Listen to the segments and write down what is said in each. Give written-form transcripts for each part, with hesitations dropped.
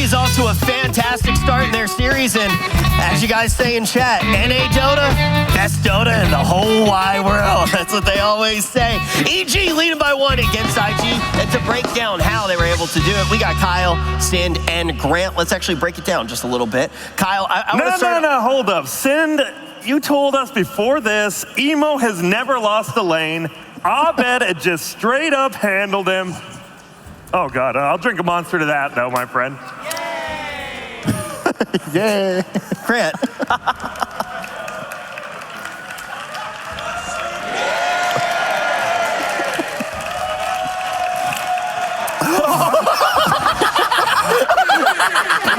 EG is off to a fantastic start in their series, and as you guys say in chat, NA Dota, best Dota in the whole wide world. That's what they always say. EG leading by 1 against IG, and to break down how they were able to do it, we got Kyle, Sind, and Grant. Let's actually break it down just a little bit. Kyle, I want to start... No, hold up. Sind, you told us before this, Emo has never lost a lane. Abed had just straight up handled him. Oh God, I'll drink a monster to that though, my friend. Yay! Yay! Grant.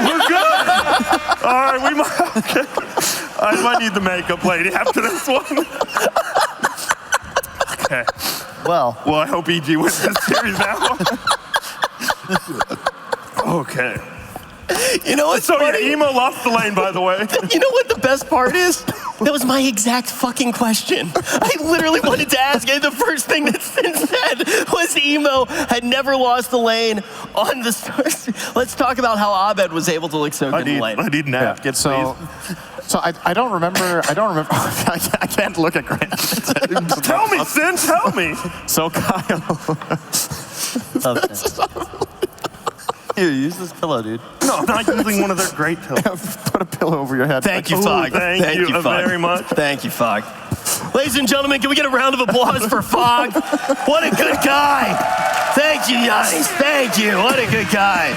We're good. All right, we might. Okay. I might need the makeup lady after this one. Okay. Well, I hope EG wins this series now. Okay. You know what's so funny? Yeah, Emo lost the lane, by the way. You know what the best part is? That was my exact fucking question. I literally wanted to ask, and the first thing that Sin said was Emo had never lost the lane on the stars. Let's talk about how Abed was able to look so good in the lane. I need napkins, So I don't remember. I can't look at Grant. Tell me, Sin, tell me. So Kyle. Here, use this pillow, dude. No, I'm not using one of their great pillows. Put a pillow over your head. Thank you, Fog. Thank you very much. Thank you, Fog. Ladies and gentlemen, can we get a round of applause for Fog? What a good guy. Thank you, guys. Thank you. What a good guy.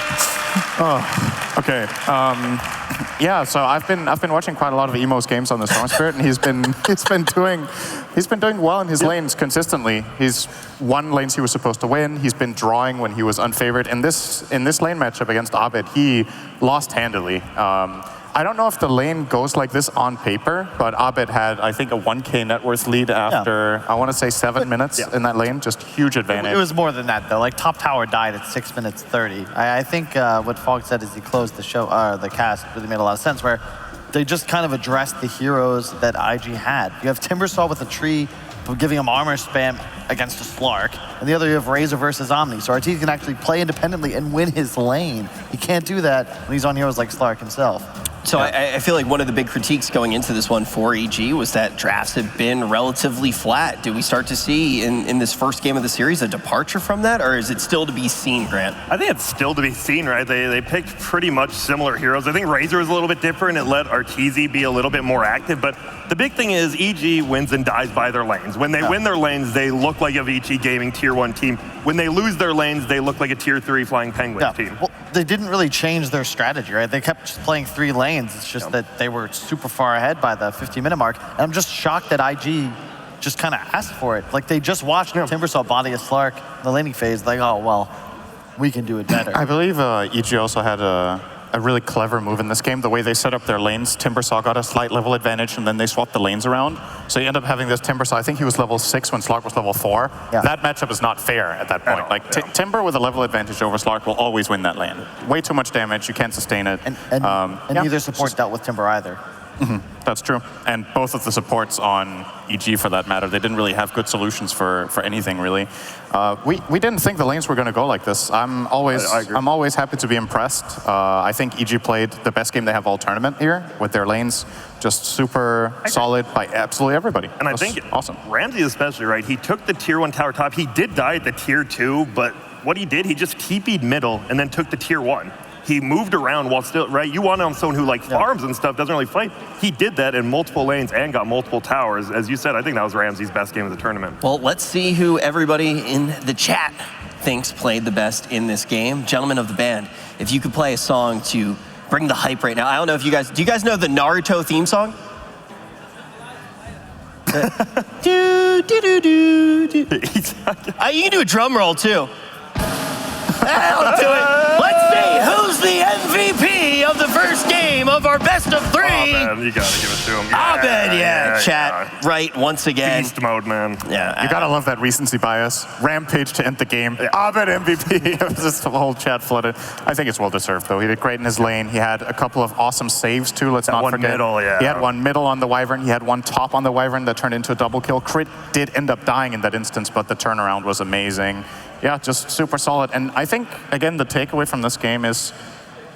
Oh, okay. Yeah, so I've been watching quite a lot of Emo's games on the Storm Spirit, and he's been doing well in his lanes consistently. He's won lanes he was supposed to win. He's been drawing when he was unfavored. In this lane matchup against Abed, he lost handily. I don't know if the lane goes like this on paper, but Abed had, I think, a 1K net worth lead after, I want to say 7 minutes in that lane. Just huge advantage. It was more than that, though. Like, top tower died at 6 minutes 30. I think what Fog said as he closed the show, the cast, really made a lot of sense, where they just kind of addressed the heroes that IG had. You have Timbersaw with a tree, giving him armor spam against a Slark, and the other you have Razor versus Omni. So RT can actually play independently and win his lane. He can't do that when he's on heroes like Slark himself. So I feel like one of the big critiques going into this one for EG was that drafts have been relatively flat. Do we start to see in this first game of the series a departure from that, or is it still to be seen, Grant? I think it's still to be seen, right? They picked pretty much similar heroes. I think Razor was a little bit different. It let Arteezy be a little bit more active, but the big thing is EG wins and dies by their lanes. When they win their lanes, they look like a VT Gaming Tier 1 team. When they lose their lanes, they look like a Tier 3 Flying Penguins team. Well, they didn't really change their strategy, right? They kept just playing 3 lanes. It's just that they were super far ahead by the 15-minute mark. And I'm just shocked that IG just kind of asked for it. Like, they just watched Timbersaw body a Slark in the laning phase. Like, oh, well, we can do it better. I believe EG also had a really clever move in this game. The way they set up their lanes, Timbersaw got a slight level advantage, and then they swapped the lanes around. So you end up having this Timbersaw. I think he was level 6 when Slark was level 4. Yeah. That matchup is not fair at that point. Like Timber with a level advantage over Slark will always win that lane. Way too much damage. You can't sustain it. And neither support dealt with Timber either. That's true. And both of the supports on EG, for that matter, they didn't really have good solutions for anything, really. We didn't think the lanes were going to go like this. I'm always happy to be impressed. I think EG played the best game they have all tournament here, with their lanes just super solid by absolutely everybody. And I think awesome. Ramsey especially, right? He took the Tier 1 tower top. He did die at the Tier 2, but what he did, he just TP'd middle and then took the Tier 1. He moved around while still, right? You want on someone who like farms and stuff, doesn't really fight. He did that in multiple lanes and got multiple towers. As you said, I think that was Ramsey's best game of the tournament. Well, let's see who everybody in the chat thinks played the best in this game. Gentlemen of the band, if you could play a song to bring the hype right now. I don't know if you guys, do you guys know the Naruto theme song? Do, do, do, do, do. You can do a drum roll too. That'll do it. Let's see who's the MVP of the first game of our best of 3. Abed, you gotta give it to him. Abed, chat, right, once again. Beast mode, man. Yeah. You gotta love that recency bias. Rampage to end the game. Abed MVP. Just the whole chat flooded. I think it's well deserved, though. He did great in his lane. He had a couple of awesome saves, too. Let's not forget. Middle, He had one middle on the Wyvern. He had one top on the Wyvern that turned into a double kill. Crit did end up dying in that instance, but the turnaround was amazing. Yeah, just super solid. And I think, again, the takeaway from this game is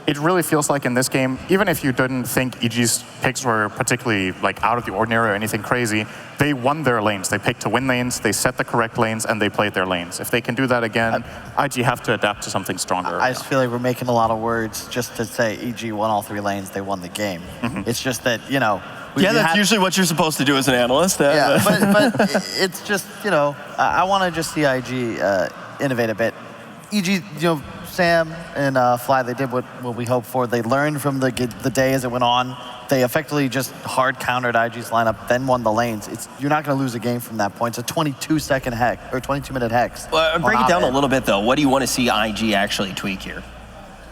it really feels like in this game, even if you didn't think EG's picks were particularly like out of the ordinary or anything crazy, they won their lanes. They picked to win lanes, they set the correct lanes, and they played their lanes. If they can do that again, IG have to adapt to something stronger. I just feel like we're making a lot of words just to say EG won all 3 lanes, they won the game. It's just that, you know, yeah, that's usually what you're supposed to do as an analyst. Yeah, but it's just, you know, I want to just see IG innovate a bit. EG, you know, Sam and Fly, they did what we hoped for. They learned from the day as it went on. They effectively just hard countered IG's lineup, then won the lanes. You're not going to lose a game from that point. It's a 22-second hex, or 22-minute hex. Well, break it down a little bit, though. What do you want to see IG actually tweak here?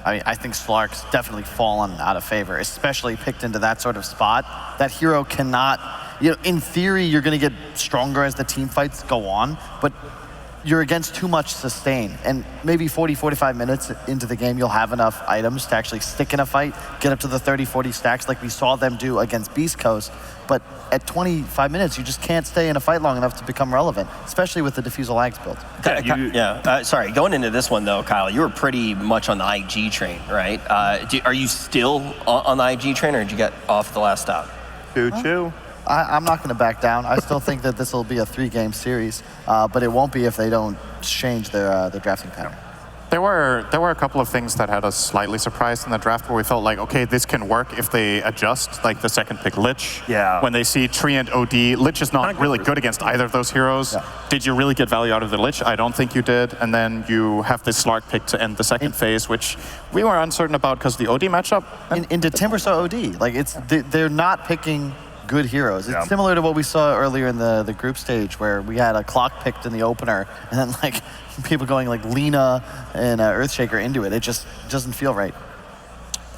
I mean, I think Slark's definitely fallen out of favor, especially picked into that sort of spot. That hero cannot, you know, in theory, you're going to get stronger as the team fights go on, but you're against too much sustain. And maybe 40, 45 minutes into the game, you'll have enough items to actually stick in a fight, get up to the 30, 40 stacks like we saw them do against Beast Coast. But at 25 minutes, you just can't stay in a fight long enough to become relevant, especially with the Diffusal Lags build. Sorry, going into this one, though, Kyle, you were pretty much on the IG train, right? Are you still on the IG train, or did you get off the last stop? Choo-choo. I'm not going to back down. I still think that this will be a 3-game series, but it won't be if they don't change their drafting pattern. There were a couple of things that had us slightly surprised in the draft where we felt like, okay, this can work if they adjust, like the second pick Lich. Yeah. When they see Tree and OD, Lich is not really good against either of those heroes. Yeah. Did you really get value out of the Lich? I don't think you did. And then you have this Slark pick to end the second phase, which we were uncertain about because of the OD matchup. Into Timbersaw OD, like they're not picking good heroes. It's similar to what we saw earlier in the group stage where we had a clock picked in the opener and then like people going like Lina and Earthshaker into it. It just doesn't feel right.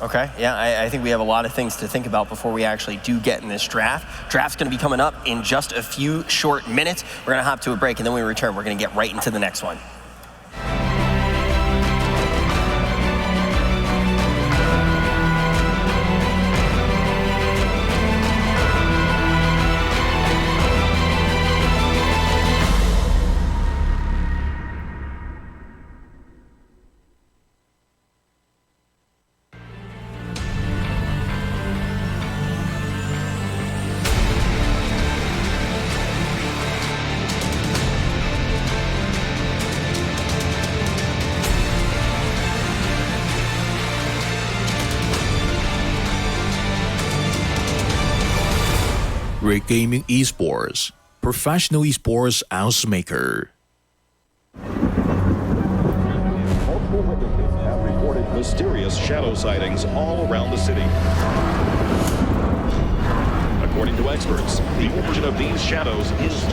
Okay, yeah, I think we have a lot of things to think about before we actually do get in this draft. Draft's going to be coming up in just a few short minutes. We're going to hop to a break, and then when we return, we're going to get right into the next one. Great Gaming Esports, professional esports housemaker. Multiple witnesses have reported mysterious shadow sightings all around the city. According to experts, the origin of these shadows is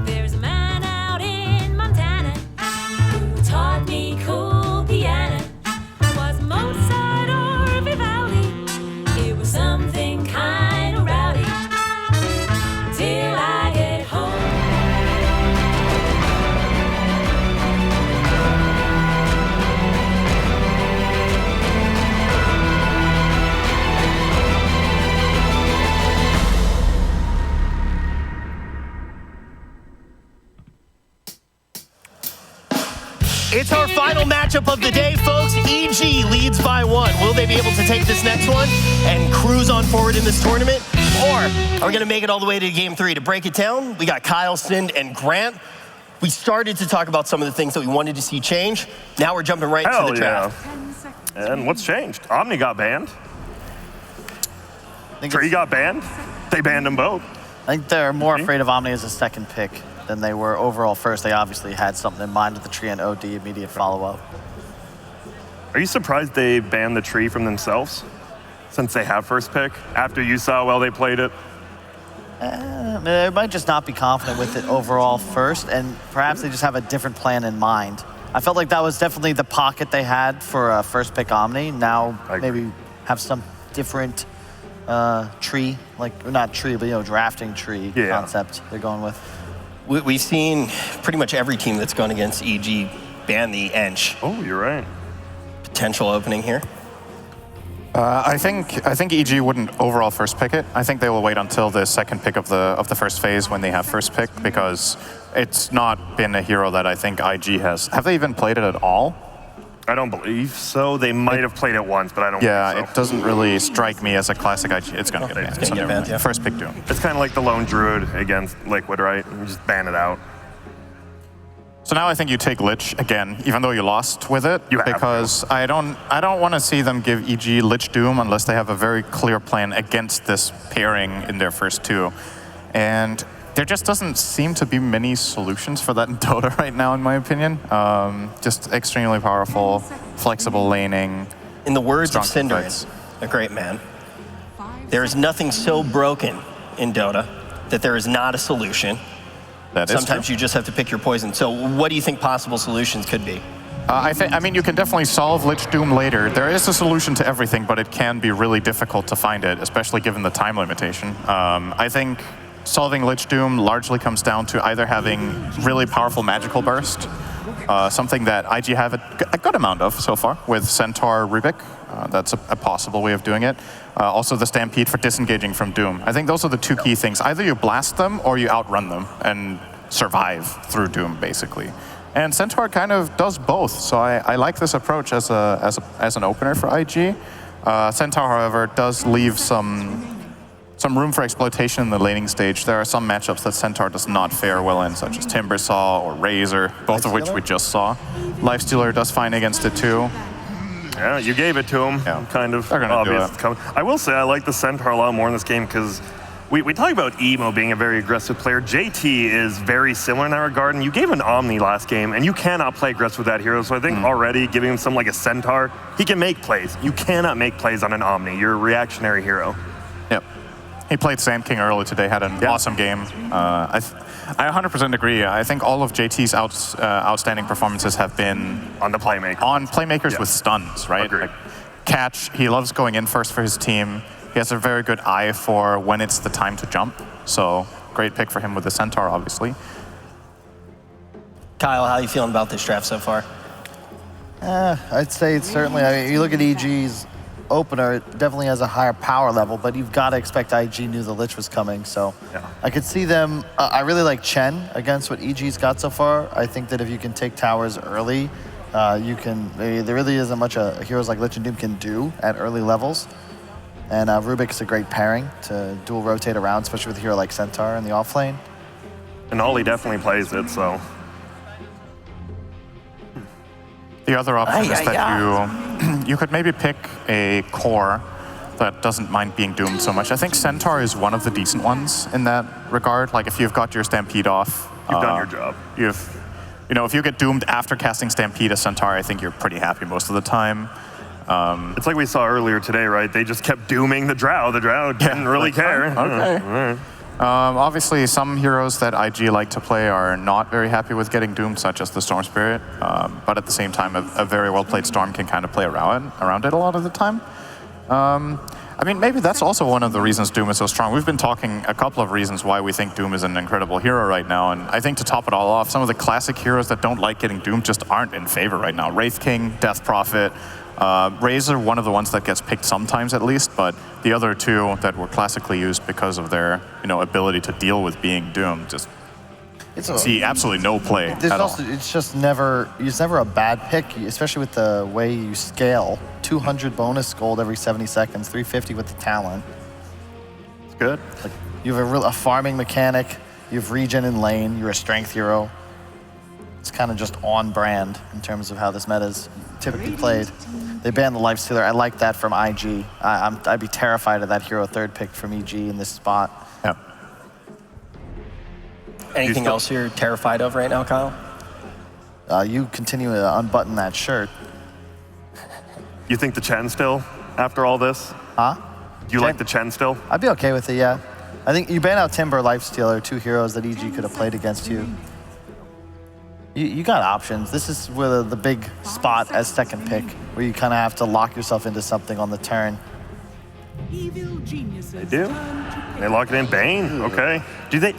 There's a man out in Montana who taught me cool piano. It was Mozart or Vivaldi. It was something kind of rowdy. Till I get home. It's our final matchup of the day, folks. EG leads by 1. Will they be able to take this next one and cruise on forward in this tournament? Or are we going to make it all the way to game 3? To break it down, we got Kyle, Sind, and Grant. We started to talk about some of the things that we wanted to see change. Now we're jumping right to the draft. And what's changed? Omni got banned. I think Tree it's- got banned. They banned them both. I think they're more afraid of Omni as a second pick than they were overall first. They obviously had something in mind with the Tree and OD immediate follow-up. Are you surprised they banned the Tree from themselves? Since they have first pick? After you saw how well they played it? They might just not be confident with it overall first, and perhaps they just have a different plan in mind. I felt like that was definitely the pocket they had for first pick Omni. Now maybe have some different tree, like not tree, but drafting tree concept they're going with. We've seen pretty much every team that's gone against EG ban the Ench. Oh, you're right. Potential opening here. I think EG wouldn't overall first pick it. I think they will wait until the second pick of the first phase when they have first pick, because it's not been a hero that I think IG has. Have they even played it at all? I don't believe so. They might have played it once, but I don't Yeah, think so. it doesn't really strike me as a classic IG. It's going to get banned. gonna get banned, yeah. First pick Doom. It's kind of like the Lone Druid against Liquid, right? You just ban it out. So now I think you take Lich again, even though you lost with it, You have because I don't want to see them give EG Lich Doom unless they have a very clear plan against this pairing in their first two. And there just doesn't seem to be many solutions for that in Dota right now, in my opinion. Just extremely powerful, flexible laning. In the words of Strong Cinderin, fights. a great man, there is nothing so broken in Dota that there is not a solution. That is Sometimes true. you just have to pick your poison. So what do you think possible solutions could be? I mean, you can definitely solve Lich Doom later. There is a solution to everything, but it can be really difficult to find it, especially given the time limitation. I think solving Lich Doom largely comes down to either having really powerful magical burst, something that IG have a good amount of so far with Centaur Rubik. That's a possible way of doing it. Also the Stampede for disengaging from Doom. I think those are the two key things. Either you blast them or you outrun them and survive through Doom, basically. And Centaur kind of does both, so I like this approach as an opener for IG. Centaur, however, does leave some room for exploitation in the laning stage. There are some matchups that Centaur does not fare well in, such as Timbersaw or Razor, both of which we just saw. Lifestealer does fine against it too. Yeah, you gave it to him. Yeah. Kind of They're gonna do obvious. it. It's coming. I will say I like the Centaur a lot more in this game because we talk about Emo being a very aggressive player. JT is very similar in that regard, and you gave an Omni last game, and you cannot play aggressive with that hero. So I think already giving him something like a Centaur, he can make plays. You cannot make plays on an Omni. You're a reactionary hero. Yep. He played Sand King early today, had an awesome game. I 100% agree. I think all of JT's outstanding performances have been On the playmaker. on playmakers Yeah. with stuns, right? Agreed. Like Catch, he loves going in first for his team. He has a very good eye for when it's the time to jump. So great pick for him with the Centaur, obviously. Kyle, how are you feeling about this draft so far? I'd say it's certainly, I mean, you look at EG's opener, it definitely has a higher power level, but you've got to expect IG knew the Lich was coming, so I could see them. I really like Chen against what EG's got so far. I think that if you can take towers early, you can, there really isn't much heroes like Lich and Doom can do at early levels. And Rubik's a great pairing to dual rotate around, especially with a hero like Centaur in the off lane. And Ollie definitely plays it, so. The other option is that you could maybe pick a core that doesn't mind being doomed so much. I think Centaur is one of the decent ones in that regard. Like if you've got your Stampede off, You've done your job. If you get doomed after casting Stampede as Centaur, I think you're pretty happy most of the time. It's like we saw earlier today, right? They just kept dooming the Drow. The Drow didn't really care. Okay. Obviously, some heroes that IG like to play are not very happy with getting doomed, such as the Storm Spirit. But at the same time, a very well-played Storm can kind of play around it a lot of the time. I mean, maybe that's also one of the reasons Doom is so strong. We've been talking a couple of reasons why we think Doom is an incredible hero right now, and I think to top it all off, some of the classic heroes that don't like getting doomed just aren't in favor right now. Wraith King, Death Prophet, Razor, one of the ones that gets picked sometimes at least, but the other two that were classically used because of their ability to deal with being doomed just see absolutely no play at all. It's just never a bad pick, especially with the way you scale. 200 bonus gold every 70 seconds, 350 with the talent. It's good. Like, you have a farming mechanic, you have regen in lane, you're a strength hero. It's kind of just on brand in terms of how this meta is typically played. They banned the Lifestealer. I like that from IG. I'd be terrified of that hero third pick from EG in this spot. Yeah. Anything else you're terrified of right now, Kyle? You continue to unbutton that shirt. You think the Chen still, after all this? Huh? Do you like the Chen still? I'd be okay with it, yeah. I think you ban out Timber, Lifestealer, two heroes that EG could have played against you. You got options. This is where the big spot as second pick, where you kind of have to lock yourself into something on the turn. They do. They lock it in. Bane, okay. Do you think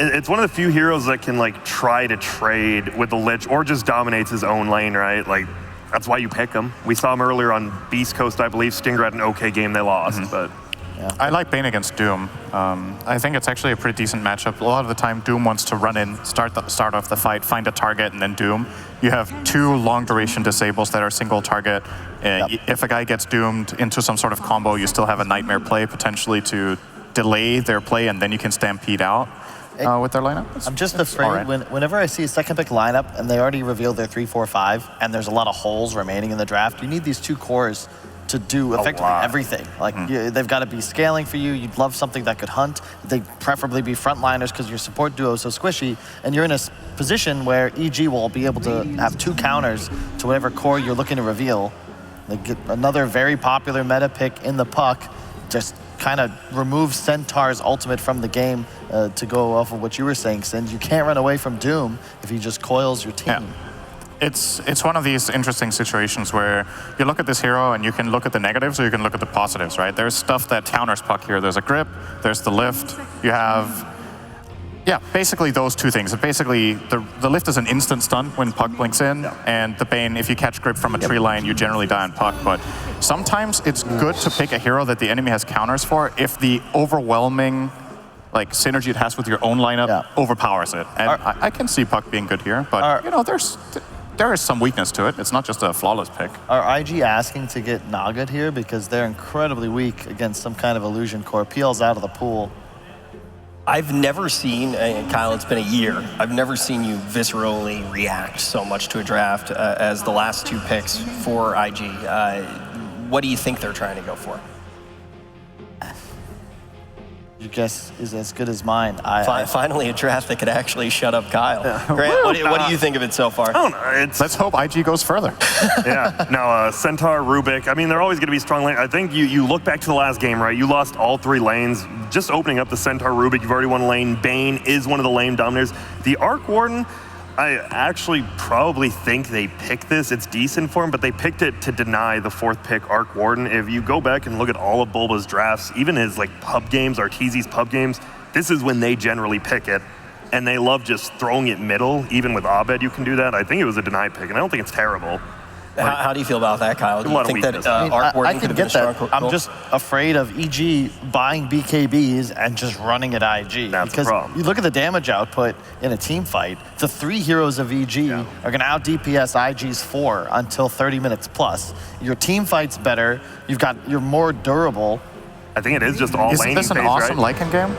it's one of the few heroes that can like try to trade with the Lich or just dominates his own lane, right? Like that's why you pick him. We saw him earlier on Beast Coast, I believe. Stinger had an okay game. They lost, but. Yeah. I like Bane against Doom. I think it's actually a pretty decent matchup. A lot of the time, Doom wants to run in, start off the fight, find a target, and then Doom. You have two long-duration disables that are single target. If a guy gets doomed into some sort of combo, you still have a Nightmare play potentially to delay their play, and then you can Stampede out with their lineup. I'm just afraid whenever I see a second pick lineup and they already revealed their 3-4-5, and there's a lot of holes remaining in the draft, you need these two cores to do effectively everything. Like they've got to be scaling for you. You'd love something that could hunt. They'd preferably be frontliners because your support duo is so squishy, and you're in a position where EG will be able to have two counters to whatever core you're looking to reveal. They get another very popular meta pick in the puck, just kind of removes Centaur's ultimate from the game to go off of what you were saying, Sin. You can't run away from Doom if he just coils your team. Yeah. It's one of these interesting situations where you look at this hero and you can look at the negatives or you can look at the positives, right? There's stuff that counters puck here. There's a grip, there's the lift. You have, basically those two things. Basically, the lift is an instant stun when puck blinks in, and the Bane, if you catch grip from a tree line, you generally die on puck. But sometimes it's good to pick a hero that the enemy has counters for if the overwhelming synergy it has with your own lineup overpowers it. And I can see puck being good here, but there is some weakness to it. It's not just a flawless pick. Are IG asking to get Nagad here because they're incredibly weak against some kind of illusion core? PL's out of the pool. I've never seen, Kyle, it's been a year, I've never seen you viscerally react so much to a draft as the last two picks for IG. What do you think they're trying to go for? Your guess is as good as mine. Finally, a draft that could actually shut up Kyle. Grant, what do you think of it so far? I don't know. Let's hope IG goes further. Centaur, Rubik. I mean, they're always going to be strong lanes. I think you look back to the last game, right? You lost all three lanes. Just opening up the Centaur, Rubik, you've already won a lane. Bane is one of the lane dominators. The Arc Warden, I actually probably think they picked this. It's decent for him, but they picked it to deny the fourth pick Arc Warden. If you go back and look at all of Bulba's drafts, even his pub games, Arteezy's pub games, this is when they generally pick it. And they love just throwing it middle. Even with Abed, you can do that. I think it was a denied pick, and I don't think it's terrible. How do you feel about that, Kyle? Do A you lot of think that weakness. Arc Warden I could can have been a get strong that. call? I'm just afraid of EG buying BKBs and just running at IG. That's the because problem. you look at the damage output in a team fight, the 3 heroes of EG are going to out DPS IG's 4 until 30 minutes plus. Your team fight's better. You're more durable. I think it is just all Isn't laning this an phase, awesome right? Lycan game?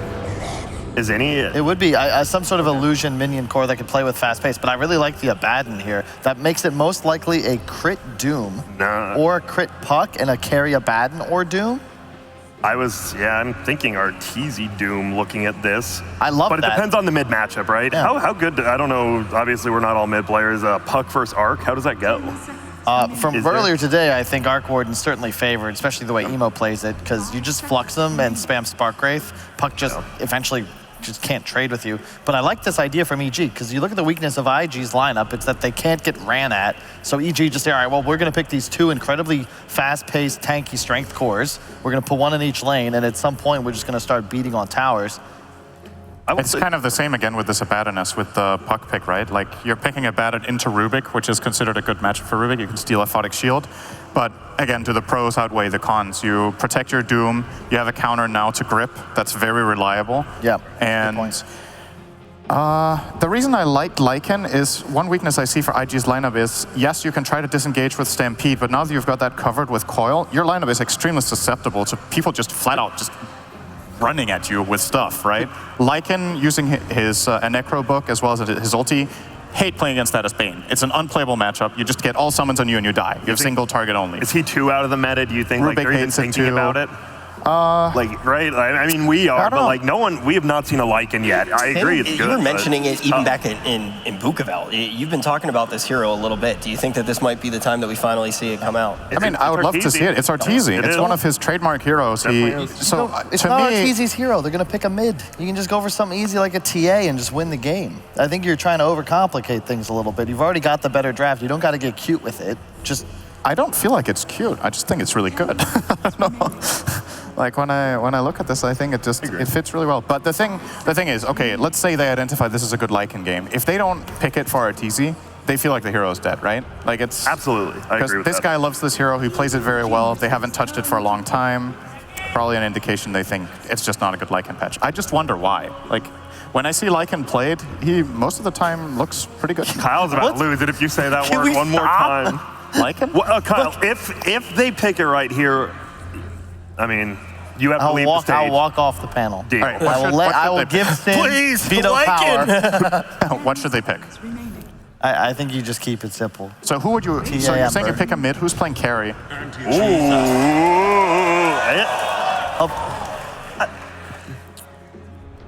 Is any? It would be some sort of illusion minion core that could play with fast pace, but I really like the Abaddon here. That makes it most likely a crit Doom or a crit Puck and a carry Abaddon or Doom. I'm thinking Arteezy Doom looking at this. I love that. But it depends on the mid matchup, right? Yeah. How good, I don't know, obviously we're not all mid players. Puck versus Arc, how does that go? From earlier today, I think Arc Warden's certainly favored, especially the way Emo plays it, because you just flux them and spam Spark Wraith. Puck just eventually just can't trade with you. But I like this idea from EG, because you look at the weakness of IG's lineup, it's that they can't get ran at. So EG just say, all right, well, we're going to pick these 2 incredibly fast-paced, tanky strength cores. We're going to put 1 in each lane, and at some point, we're just going to start beating on towers. It's kind of the same again with this Abaddoness with the Puck pick, right? Like, you're picking Abaddon into Rubik, which is considered a good matchup for Rubik. You can steal Aphotic Shield. But again, do the pros outweigh the cons? You protect your Doom. You have a counter now to Grip. That's very reliable. Yeah, and the reason I like Lycan is one weakness I see for IG's lineup is, yes, you can try to disengage with Stampede, but now that you've got that covered with Coil, your lineup is extremely susceptible to people just flat out just running at you with stuff, right? Lycan using his Necro book as well as his ulti, hate playing against that as Bane. It's an unplayable matchup. You just get all summons on you and you die. You have single target only. Is he too out of the meta? Do you think Rubik they're even hates it thinking too. about it? Right? I mean, we are, but like no one, we have not seen a Lycan yet. I agree, it's good. You were mentioning it even back in Bukavel. You've been talking about this hero a little bit. Do you think that this might be the time that we finally see it come out? I mean, I would love to see it. It's Arteezy. It's one of his trademark heroes. It's not Arteezy's hero. They're going to pick a mid. You can just go for something easy like a TA and just win the game. I think you're trying to overcomplicate things a little bit. You've already got the better draft. You don't got to get cute with it. I don't feel like it's cute. I just think it's really good. I don't know. Like when I look at this, I think it fits really well. But the thing is, okay, let's say they identify this is a good Lycan game. If they don't pick it for Arteezy, they feel like the hero is dead, right? Like it's absolutely. I agree with this that. guy loves this hero. He plays it very well. They haven't touched it for a long time. Probably an indication they think it's just not a good Lycan patch. I just wonder why. Like when I see Lycan played, he most of the time looks pretty good. Kyle's about to lose it if you say that word one more time. Lycan? Well, Kyle, if they pick it right here, I mean, you have to leave the stage. I'll walk off the panel. Deal. All right, I will give Sin veto power. What should they pick? I think you just keep it simple. So who would you? So you're saying you pick a mid? Who's playing carry?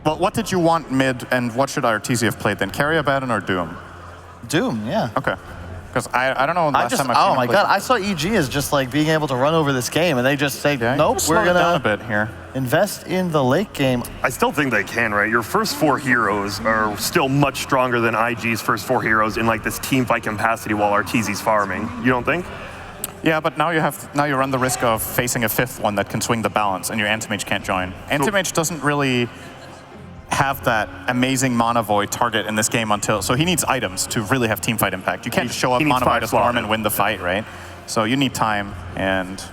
Well, what did you want mid, and what should Arteezy have played then? Carry, Abaddon, or Doom? Doom, yeah. Okay. Because I don't know last time I've seen oh him my play. god, I saw EG as just like being able to run over this game, and they just say, nope, we're down a gonna bit here. invest in the late game. I still think they can, right? Your first 4 heroes are still much stronger than IG's first 4 heroes in like this team fight capacity while Arteezy's farming. You don't think? Yeah, but now you run the risk of facing a 5th one that can swing the balance, and your Anti-Mage can't join. Anti-Mage doesn't really have that amazing Mana Void target in this game so he needs items to really have team fight impact. You can't just show up Mana Void as farm and win the fight, right? So you need time, and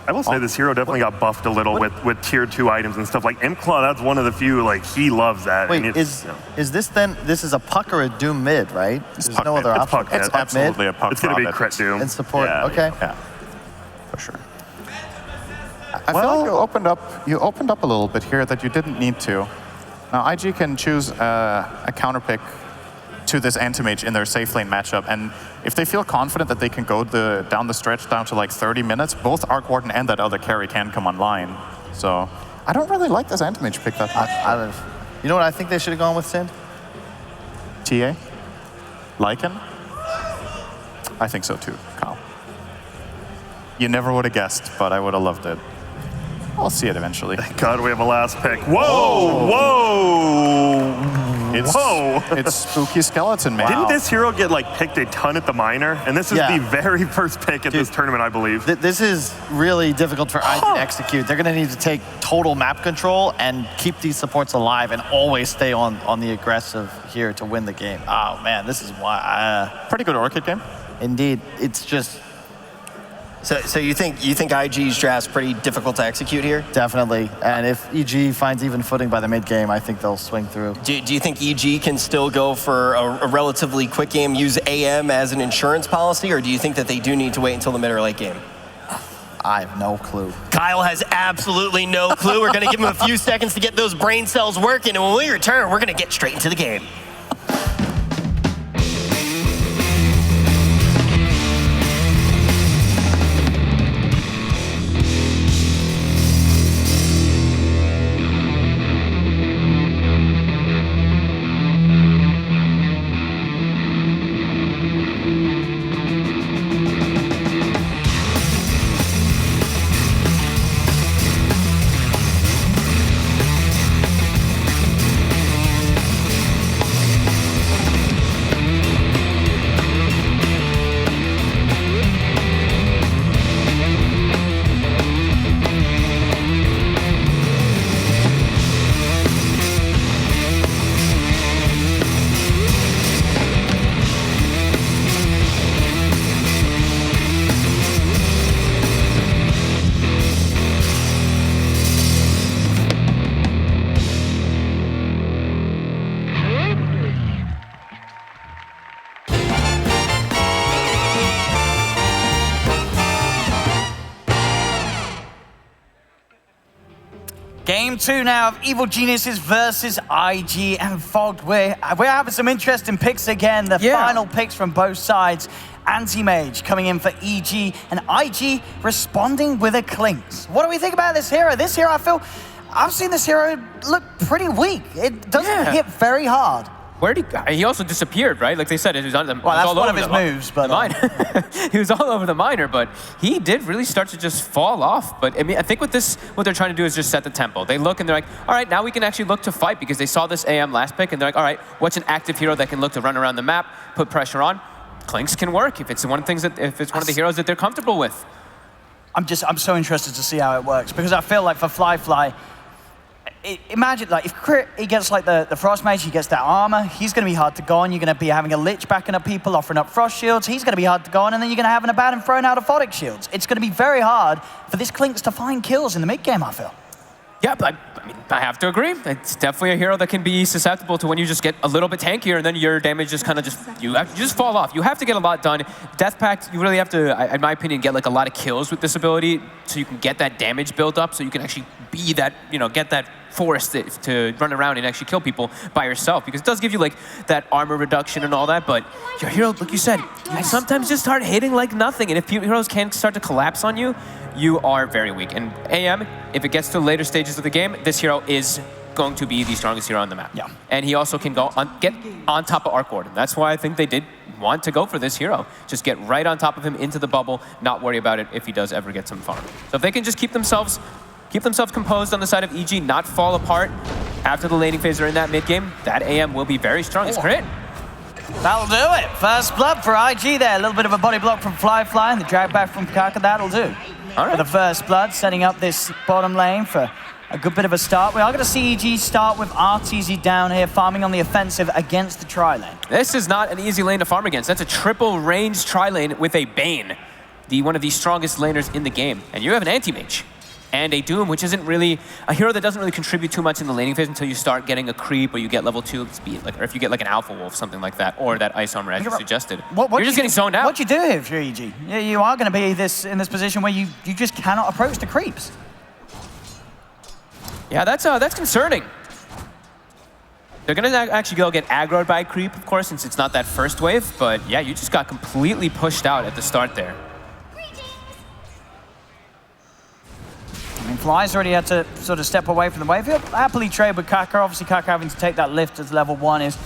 I will say this hero definitely got buffed a little with tier 2 items and stuff. Like Imclaw, that's one of the few, like he loves that. Wait, and is this then, this is a Puck or a Doom mid, right? There's no other It's option. Puck mid. it's absolutely a Puck. It's going to be crit Doom. And support, Yeah. okay. Yeah, for sure. I feel like you opened up a little bit here that you didn't need to. Now, IG can choose a counter pick to this Anti-Mage in their safe lane matchup, and if they feel confident that they can go down the stretch down to like 30 minutes, both Arc Warden and that other carry can come online. So I don't really like this Anti-Mage pick that much. You know what I think they should have gone with, Sin? TA? Lycan? I think so too, Kyle. You never would have guessed, but I would have loved it. I'll see it eventually. God, we have a last pick. Whoa! Whoa! It's spooky skeleton, man. Didn't this hero get like picked a ton at the minor? And this is the very first pick at this tournament, I believe. This is really difficult for IG to execute. They're going to need to take total map control and keep these supports alive and always stay on the aggressive here to win the game. Oh man, this is why. Pretty good Orchid game. Indeed, it's just. So you think IG's draft's pretty difficult to execute here? Definitely, and if EG finds even footing by the mid game, I think they'll swing through. Do you think EG can still go for a relatively quick game, use AM as an insurance policy, or do you think that they do need to wait until the mid or late game? I have no clue. Kyle has absolutely no clue. We're going to give him a few seconds to get those brain cells working, and when we return, we're going to get straight into the game. Game 2 now of Evil Geniuses versus IG and Fogged. We're having some interesting picks again. The final picks from both sides. Anti-Mage coming in for EG and IG responding with a Clinks. What do we think about this hero? This hero, I've seen this hero look pretty weak. It doesn't hit very hard. Where'd he also disappeared, right? Like they said, it was on the. Well, that's one of his moves, but he was all over the minor, but he did really start to just fall off. But I mean, I think with this, what they're trying to do is just set the tempo. They look and they're like, all right, now we can actually look to fight because they saw this AM last pick and they're like, all right, what's an active hero that can look to run around the map, put pressure on? Clinks can work if it's one of the heroes that they're comfortable with. I'm so interested to see how it works because I feel like for Fly. Imagine, like, if he gets, like, the Frost Mage, he gets that armor, he's going to be hard to go on. You're going to be having a Lich backing up people, offering up Frost Shields. He's going to be hard to go on, and then you're going to have an Abaddon throwing out Aphotic Shields. It's going to be very hard for this Clinks to find kills in the mid-game, I feel. Yeah, but I have to agree. It's definitely a hero that can be susceptible to when you just get a little bit tankier and then your damage just kind of you just fall off. You have to get a lot done. Death Pact, you really have to, in my opinion, get like a lot of kills with this ability so you can get that damage built up so you can actually be that, get that force to run around and actually kill people by yourself because it does give you like that armor reduction and all that, but your hero, like you said, you sometimes just start hitting like nothing, and if heroes can start to collapse on you, you are very weak. And AM, if it gets to later stages of the game, this hero is going to be the strongest hero on the map. Yeah. And he also can get on top of Arc Warden. That's why I think they did want to go for this hero. Just get right on top of him into the bubble, not worry about it if he does ever get some farm. So if they can just keep themselves composed on the side of EG, not fall apart after the laning phase or in that mid game, that AM will be very strong. It's great. That'll do it. First blood for IG there. A little bit of a body block from Fly and the drag back from Kaka. That'll do. All right. For the first blood, setting up this bottom lane for a good bit of a start. We are going to see EG start with RTZ down here, farming on the offensive against the tri-lane. This is not an easy lane to farm against. That's a triple range tri-lane with a Bane, one of the strongest laners in the game. And you have an anti-mage. And a Doom, which isn't really a hero that doesn't really contribute too much in the laning phase until you start getting a creep or you get level 2 speed, or if you get like an Alpha Wolf, something like that, or that Ice Armor as you suggested. You're just getting zoned out. What do you do here for EG? You are going to be in this position where you just cannot approach the creeps. Yeah, that's concerning. They're going to actually go get aggroed by a creep, of course, since it's not that first wave, but yeah, you just got completely pushed out at the start there. I mean, Fly's already had to sort of step away from the wave. He'll happily trade with Kaka. Obviously, Kaka having to take that lift as level 1 is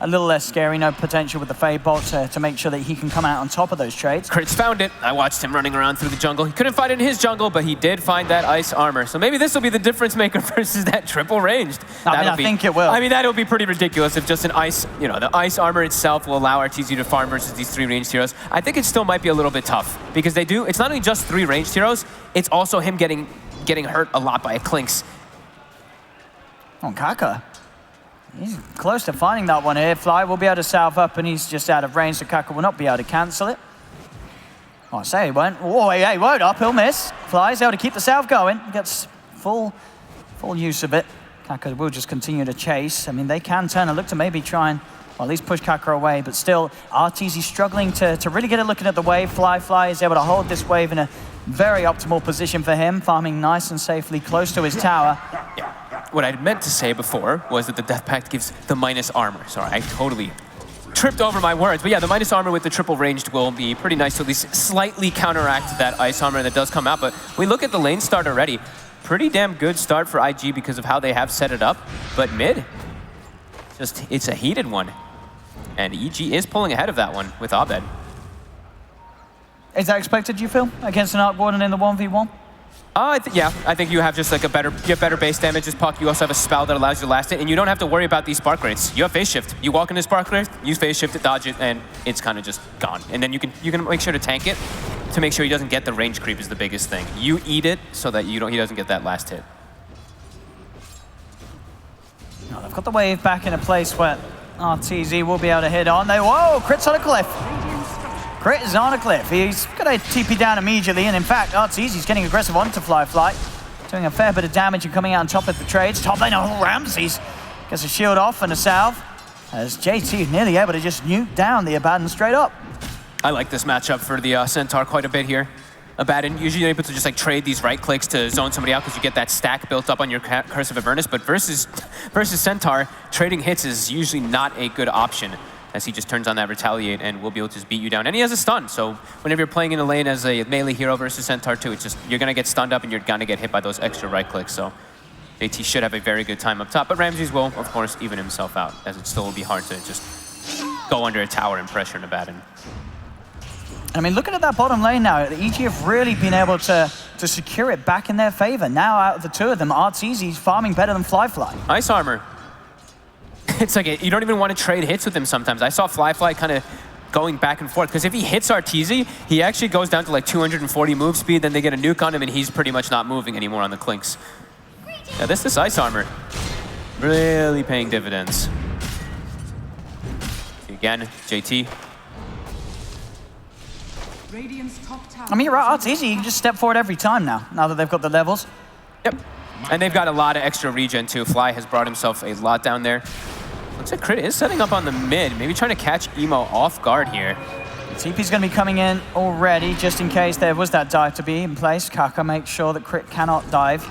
a little less scary. No potential with the Fade Bolt to make sure that he can come out on top of those trades. Crit's found it. I watched him running around through the jungle. He couldn't find it in his jungle, but he did find that ice armor. So maybe this will be the difference maker versus that triple ranged. I think it will. I mean, that'll be pretty ridiculous if just an ice, you know, the ice armor itself will allow RTZ to farm versus these 3 ranged heroes. I think it still might be a little bit tough because they do, it's not only just 3 ranged heroes, it's also him getting hurt a lot by a Clinks. Oh, Kaka. He's close to finding that one here. Fly will be able to salve up, and he's just out of range, so Kaka will not be able to cancel it. Oh, I say he won't. Oh, yeah, he won't up. He'll miss. Fly's able to keep the salve going. Gets full use of it. Kaka will just continue to chase. I mean, they can turn and look to maybe try and, well, at least push Kaka away, but still, RTZ struggling to really get a looking at the wave. Fly is able to hold this wave in a very optimal position for him, farming nice and safely close to his tower. Yeah. What I meant to say before was that the Death Pact gives the minus armor. Sorry, I totally tripped over my words. But yeah, the minus armor with the triple ranged will be pretty nice to at least slightly counteract that ice armor that does come out. But we look at the lane start already. Pretty damn good start for IG because of how they have set it up. But mid, it's a heated one. And EG is pulling ahead of that one with Abed. Is that expected, do you feel, against an Arc Warden in the 1v1? Yeah, I think you have just like you have better base damage as Puck. You also have a spell that allows you to last it, and you don't have to worry about these spark rates. You have phase shift. You walk into spark rate, use phase shift to dodge it, and it's kind of just gone. And then you can make sure to tank it to make sure he doesn't get the range creep is the biggest thing. You eat it so that he doesn't get that last hit. No, they've got the wave back in a place where RTZ will be able to hit on. Whoa, Crit's on a cliff. Crit is on a cliff. He's going to TP down immediately, and in fact, RTZ's getting aggressive onto Fly, doing a fair bit of damage and coming out on top of the trades. Top lane, Ramses gets a shield off and a salve, as JT nearly able to just nuke down the Abaddon straight up. I like this matchup for the Centaur quite a bit here. Abaddon, usually you're able to just like trade these right clicks to zone somebody out because you get that stack built up on your Curse of Avernus, but versus Centaur, trading hits is usually not a good option, as he just turns on that Retaliate and will be able to just beat you down. And he has a stun, so whenever you're playing in the lane as a melee hero versus Centaur too, it's just, you're gonna get stunned up and you're gonna get hit by those extra right clicks, so JT should have a very good time up top, but Ramses will, of course, even himself out, as it still will be hard to just go under a tower and pressure an Abaddon. I mean, looking at that bottom lane now, the EG have really been able to secure it back in their favor. Now, out of the 2 of them, RTZ's farming better than Fly. Ice armor. It's like, you don't even want to trade hits with him sometimes. I saw Fly kind of going back and forth, because if he hits RTZ, he actually goes down to like 240 move speed, then they get a nuke on him, and he's pretty much not moving anymore on the Clinks. Yeah, this ice armor, really paying dividends. Again, JT. I mean, you're right, RTZ, you can just step forward every time now that they've got the levels. Yep, and they've got a lot of extra regen too. Fly has brought himself a lot down there. Looks like Crit is setting up on the mid, maybe trying to catch Emo off guard here. TP's going to be coming in already, just in case there was that dive to be in place. Kaka makes sure that Crit cannot dive.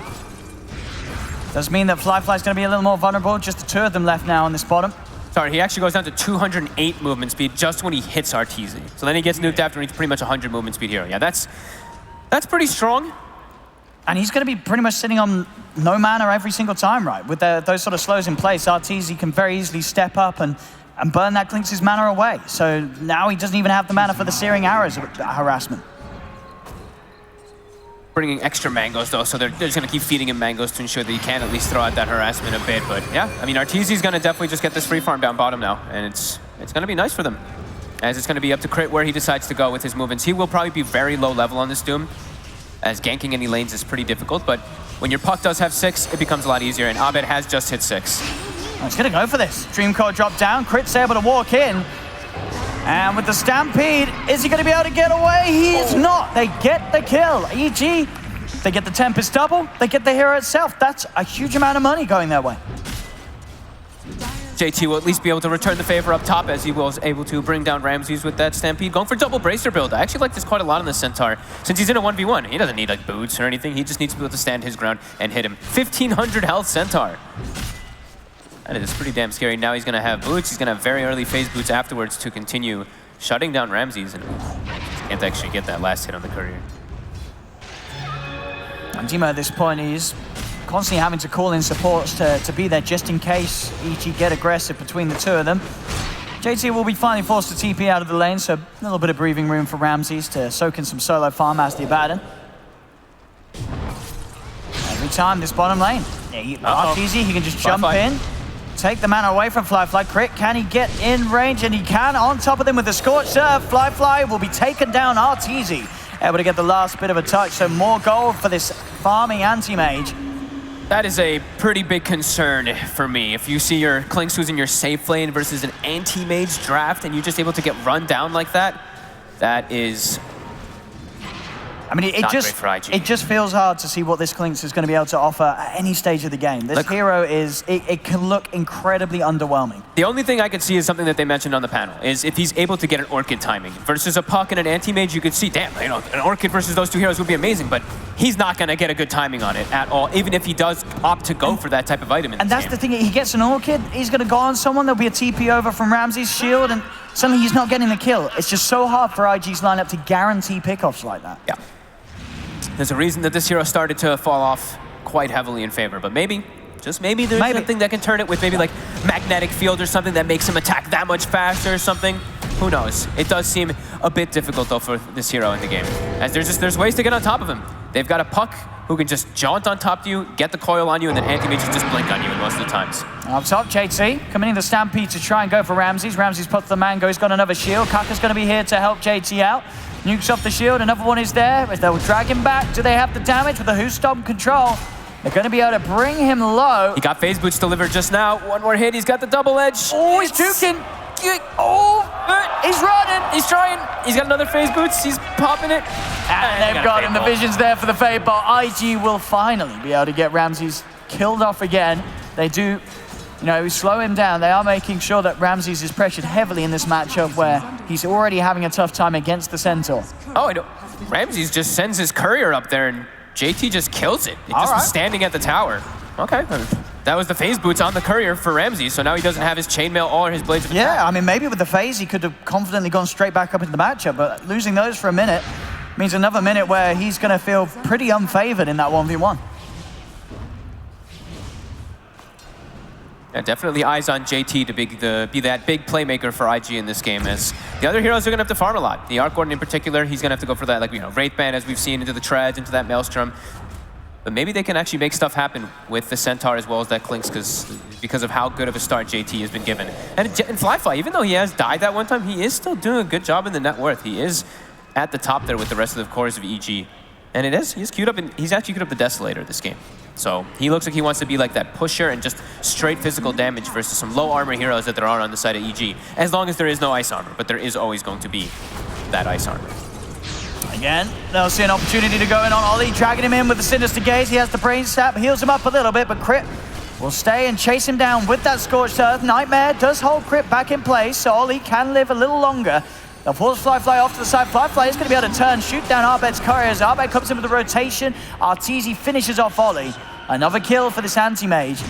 Does mean that Fly's going to be a little more vulnerable. Just the 2 of them left now on this bottom. Sorry, he actually goes down to 208 movement speed just when he hits RTZ. So then he gets nuked after, and he's pretty much 100 movement speed hero. Yeah, that's pretty strong. And he's going to be pretty much sitting on no mana every single time, right? With those sort of slows in place, RTZ can very easily step up and burn that Clinks' mana away. So now he doesn't even have the mana for the Searing Arrows harassment. Bringing extra mangoes though, so they're just going to keep feeding him mangoes to ensure that he can at least throw out that harassment a bit. But yeah, I mean, RTZ's going to definitely just get this free farm down bottom now, and it's going to be nice for them, as it's going to be up to Crit where he decides to go with his movements. He will probably be very low level on this Doom, as ganking any lanes is pretty difficult, but when your Puck does have 6, it becomes a lot easier, and Abed has just hit 6. Oh, he's going to go for this. Dream Core drop down, Crit's able to walk in. And with the Stampede, is he going to be able to get away? He is not. They get the kill. EG, they get the Tempest double, they get the hero itself. That's a huge amount of money going their way. JT will at least be able to return the favor up top, as he was able to bring down Ramses with that Stampede. Going for double Bracer build. I actually like this quite a lot on the Centaur. Since he's in a 1v1, he doesn't need like boots or anything. He just needs to be able to stand his ground and hit him. 1,500 health Centaur. That is pretty damn scary. Now he's going to have boots. He's going to have very early phase boots afterwards to continue shutting down Ramses, and can't actually get that last hit on the courier. And Dima at this point is constantly having to call in supports to be there just in case EG get aggressive between the 2 of them. JT will be finally forced to TP out of the lane, so a little bit of breathing room for Ramses to soak in some solo farm as the Abaddon. Every time this bottom lane, easy, he can just jump in, take the mana away from Flyfly. Crit, can he get in range? And he can, on top of them with the Scorched Earth. Flyfly will be taken down, Arteezy able to get the last bit of a touch, so more gold for this farming anti-mage. That is a pretty big concern for me. If you see your Klinks who's in your safe lane versus an anti-mage draft and you're just able to get run down like that, that is I mean, it just feels hard to see what this Klinks is going to be able to offer at any stage of the game. This hero it can look incredibly underwhelming. The only thing I could see is something that they mentioned on the panel, is if he's able to get an Orchid timing. Versus a Puck and an Anti-Mage, you could see, damn, you know, an Orchid versus those two heroes would be amazing, but he's not going to get a good timing on it at all, even if he does opt to go for that type of item in this And that's game. the thing, he gets an Orchid, he's going to go on someone, there'll be a TP over from Ramsey's shield, and suddenly he's not getting the kill. It's just so hard for IG's lineup to guarantee pickoffs like that. Yeah. There's a reason that this hero started to fall off quite heavily in favor, but maybe, just maybe there's something that can turn it with maybe like magnetic field or something that makes him attack that much faster or something. Who knows? It does seem a bit difficult though for this hero in the game, as there's ways to get on top of him. They've got a Puck who can just jaunt on top of you, get the coil on you, and then Anti-Mages just blink on you most of the times. Up top, JT coming in the Stampede to try and go for Ramses. Ramses puts the Mango, he's got another shield. Kaka's going to be here to help JT out. Nukes off the shield, another one is there. They'll drag him back. Do they have the damage with the Who Stomp control? They're going to be able to bring him low. He got phase boots delivered just now. One more hit, he's got the double edge. Oh, he's juking. Oh, he's running. He's trying. He's got another phase boots. He's popping it. And they've got him. The vision's there for the Fade Ball. IG will finally be able to get Ramses killed off again. They do, you know, slow him down. They are making sure that Ramses is pressured heavily in this matchup where he's already having a tough time against the Centaur. Oh, I know. Ramses just sends his courier up there and JT just kills it. It just was standing at the tower. Okay. That was the phase boots on the courier for Ramses, so now he doesn't have his chainmail or his blades of attack. Yeah, I mean, maybe with the phase he could have confidently gone straight back up into the matchup, but losing those for a minute means another minute where he's going to feel pretty unfavored in that 1v1. Yeah, definitely eyes on JT to be that big playmaker for IG in this game, as the other heroes are going to have to farm a lot. The Arc Warden in particular, he's going to have to go for that, like, you know, Wraith Band, as we've seen, into the Treads, into that Maelstrom. But maybe they can actually make stuff happen with the Centaur as well as that Klinks, because of how good of a start JT has been given. And Flyfly, even though he has died that one time, he is still doing a good job in the net worth. He is at the top there with the rest of the cores of EG. And he's queued up, and he's actually queued up the Desolator this game. So he looks like he wants to be like that pusher and just straight physical damage versus some low armor heroes that there are on the side of EG. As long as there is no ice armor, but there is always going to be that ice armor. Again, they'll see an opportunity to go in on Ollie, dragging him in with the Sinister Gaze. He has the Brain Sap, heals him up a little bit, but Crit will stay and chase him down with that Scorched Earth. Nightmare does hold Crit back in place, so Ollie can live a little longer. They'll force Flyfly off to the side. Flyfly is going to be able to turn, shoot down Arbet's couriers. Arbet comes in with the rotation. Arteezy finishes off Ollie. Another kill for this anti-mage.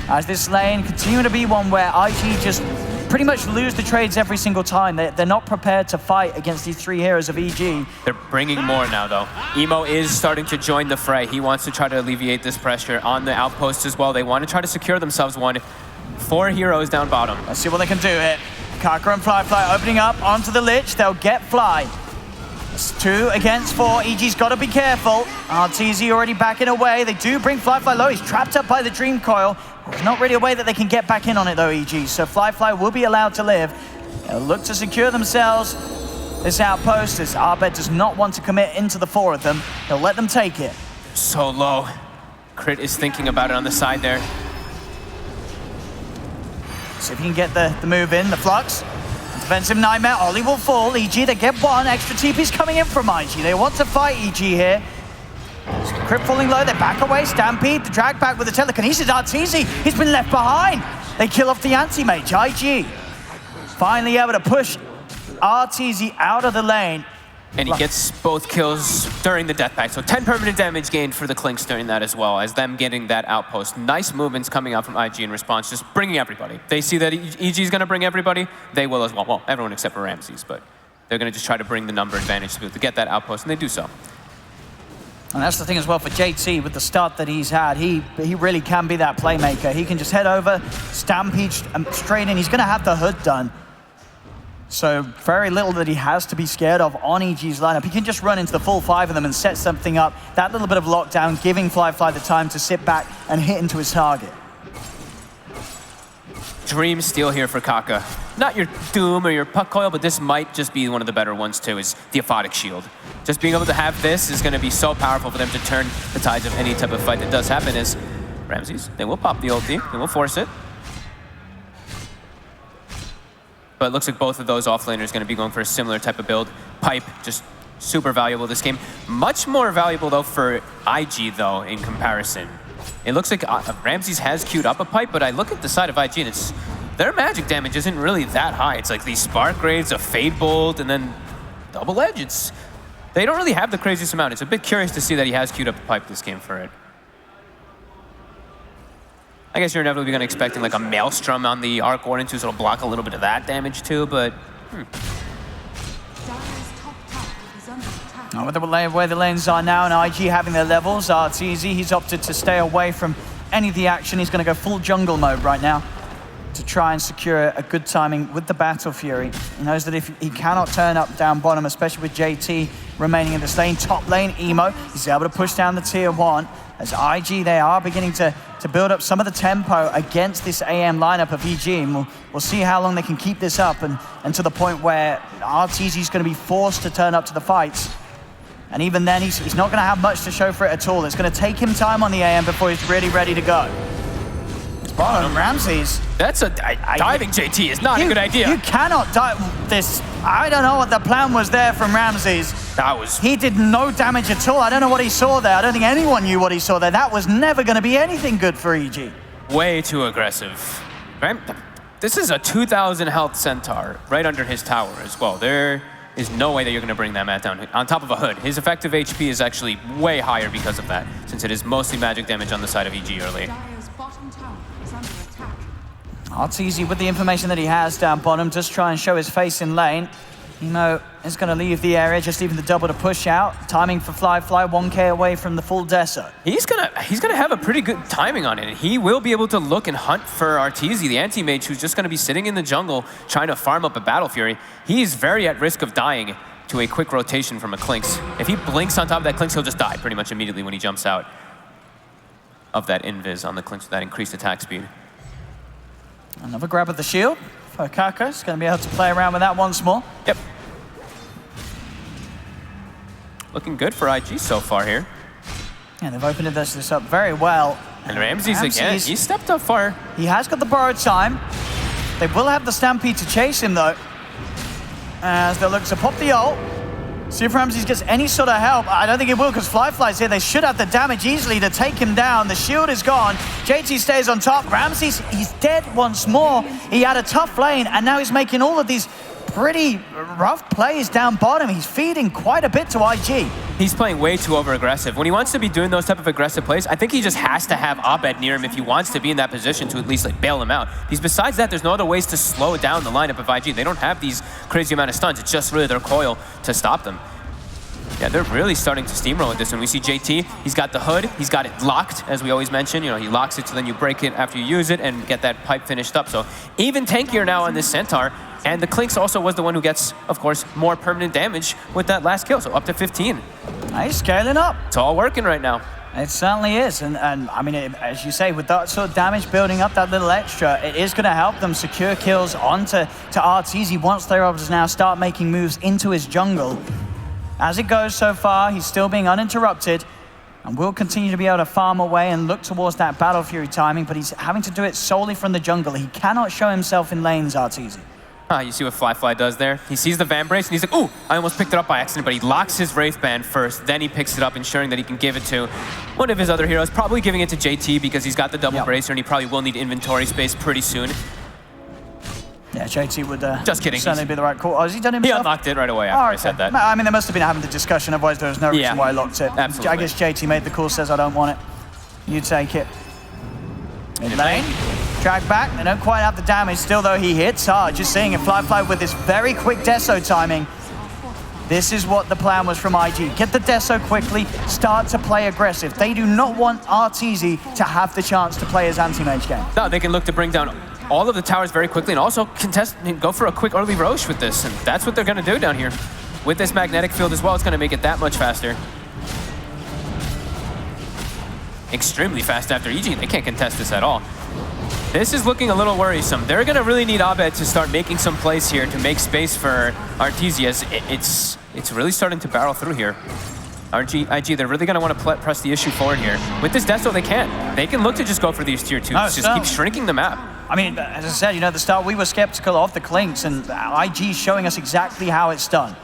As this lane continuing to be one where IG just pretty much lose the trades every single time. They're not prepared to fight against these three heroes of EG. They're bringing more now, though. Emo is starting to join the fray. He wants to try to alleviate this pressure on the outposts as well. They want to try to secure themselves one. 4 heroes down bottom. Let's see what they can do here. Kaka and Flyfly opening up onto the Lich. They'll get Fly. It's 2 against 4. EG's got to be careful. Arteezy already backing away. They do bring Flyfly low. He's trapped up by the Dream Coil. There's not really a way that they can get back in on it though, EG. So Flyfly will be allowed to live. They'll look to secure themselves this outpost, as Arbet does not want to commit into the 4 of them. He'll let them take it. So low. Crit is thinking about it on the side there. See if he can get the move in, the Flux. Defensive Nightmare, Ollie will fall. EG, they get 1. Extra TP's coming in from IG. They want to fight EG here. Crit falling low, they back away. Stampede, the drag back with the telekinesis. Arteezy, he's been left behind. They kill off the anti-mage. IG finally able to push Arteezy out of the lane. And he gets both kills during the death pack. So 10 permanent damage gained for the Klinks during that as well, as them getting that outpost. Nice movements coming out from IG in response, just bringing everybody. They see that EG is going to bring everybody, they will as well. Well, everyone except for Ramses, but they're going to just try to bring the number advantage to be able to get that outpost, and they do so. And that's the thing as well for JT, with the start that he's had, he really can be that playmaker. He can just head over, Stampede straight in. He's going to have the hood done. So very little that he has to be scared of on EG's lineup. He can just run into the full 5 of them and set something up. That little bit of lockdown, giving Fly the time to sit back and hit into his target. Dream steal here for Kaka. Not your Doom or your Puck Coil, but this might just be one of the better ones too, is the Aphotic Shield. Just being able to have this is going to be so powerful for them to turn the tides of any type of fight that does happen. Is Ramses, they will pop the ulti, they will force it. But it looks like both of those offlaners are going to be going for a similar type of build. Pipe, just super valuable this game. Much more valuable though for IG though in comparison. It looks like Ramses has queued up a pipe, but I look at the side of IG and it's their magic damage isn't really that high. It's like these spark grades, a fade bolt, and then double edge. They don't really have the craziest amount. It's a bit curious to see that he has queued up a pipe this game for it. I guess you're inevitably going to expect like a Maelstrom on the Arc Warden too, so it'll block a little bit of that damage too, but With the way the lanes are now and IG having their levels, Arteezy, he's opted to stay away from any of the action. He's going to go full jungle mode right now to try and secure a good timing with the Battle Fury. He knows that if he cannot turn up down bottom, especially with JT remaining in this lane, top lane, Emo, he's able to push down the tier 1. As IG, they are beginning to build up some of the tempo against this AM lineup of EG, and we'll see how long they can keep this up and to the point where Arteezy's going to be forced to turn up to the fights. And even then, he's not going to have much to show for it at all. It's going to take him time on the AM before he's really ready to go. It's bottom, Ramses. That's diving JT is not a good idea. You cannot dive this. I don't know what the plan was there from Ramses. He did no damage at all. I don't know what he saw there. I don't think anyone knew what he saw there. That was never going to be anything good for EG. Way too aggressive. This is a 2,000 health Centaur right under his tower as well. There is no way that you're going to bring that mat down on top of a hood. His effective HP is actually way higher because of that, since it is mostly magic damage on the side of EG early. Arteezy, with the information that he has down bottom, just try and show his face in lane. Emo is going to leave the area, just leaving the double to push out. Timing for Fly 1K away from the full Deso. He's gonna have a pretty good timing on it. He will be able to look and hunt for Arteezy, the anti-mage, who's just going to be sitting in the jungle trying to farm up a Battle Fury. He's very at risk of dying to a quick rotation from a Clinks. If he blinks on top of that Clinks, he'll just die pretty much immediately when he jumps out of that invis on the Clinks with that increased attack speed. Another grab of the shield for Kaka. He's going to be able to play around with that once more. Yep. Looking good for IG so far here. Yeah, they've opened this up very well. And Ramses again, he stepped up far. He has got the borrowed time. They will have the Stampede to chase him though, as they look to pop the ult. See if Ramses gets any sort of help. I don't think it will, because Fly's here. They should have the damage easily to take him down. The shield is gone. JT stays on top. Ramses, he's dead once more. He had a tough lane, and now he's making all of these pretty rough plays down bottom. He's feeding quite a bit to IG. He's playing way too over-aggressive. When he wants to be doing those type of aggressive plays, I think he just has to have Abed near him if he wants to be in that position to at least like bail him out. Because besides that, there's no other ways to slow down the lineup of IG. They don't have these crazy amount of stuns. It's just really their coil to stop them. Yeah, they're really starting to steamroll with this one. We see JT, he's got the hood, he's got it locked, as we always mention. You know, he locks it so then you break it after you use it and get that pipe finished up. So even tankier now on this Centaur. And the Clinks also was the one who gets, of course, more permanent damage with that last kill, so up to 15. He's scaling up. It's all working right now. It certainly is, and I mean, as you say, with that sort of damage building up, that little extra, it is going to help them secure kills onto Arteezy once they're able to now start making moves into his jungle. As it goes so far, he's still being uninterrupted and will continue to be able to farm away and look towards that Battle Fury timing, but he's having to do it solely from the jungle. He cannot show himself in lanes, Arteezy. You see what Fly does there? He sees the Van Brace and he's like, ooh, I almost picked it up by accident, but he locks his Wraith Band first, then he picks it up, ensuring that he can give it to one of his other heroes, probably giving it to JT because he's got the double bracer and he probably will need inventory space pretty soon. Yeah, JT would just kidding. Certainly be the right call. Oh, has he done it himself? He unlocked it right away after I said that. I mean, they must have been having the discussion, otherwise there was no reason why I locked it. Absolutely. I guess JT made the call, says I don't want it. You take it. In lane. Drag back, they don't quite have the damage. Still though, he hits hard. Just seeing it, Fly with this very quick Deso timing. This is what the plan was from IG. Get the Deso quickly, start to play aggressive. They do not want Arteezy to have the chance to play his anti-mage game. No, they can look to bring down all of the towers very quickly and also contest and go for a quick early Roche with this. And that's what they're going to do down here. With this magnetic field as well, it's going to make it that much faster. Extremely fast after EG. They can't contest this at all. This is looking a little worrisome. They're going to really need Abed to start making some plays here to make space for Arteezy, as it's really starting to barrel through here. IG, they're really going to want to press the issue forward here. With this Desto, they can't. They can look to just go for these tier 2s, just keep shrinking the map. I mean, as I said, at the start, we were skeptical of the Clinks, and IG showing us exactly how it's done.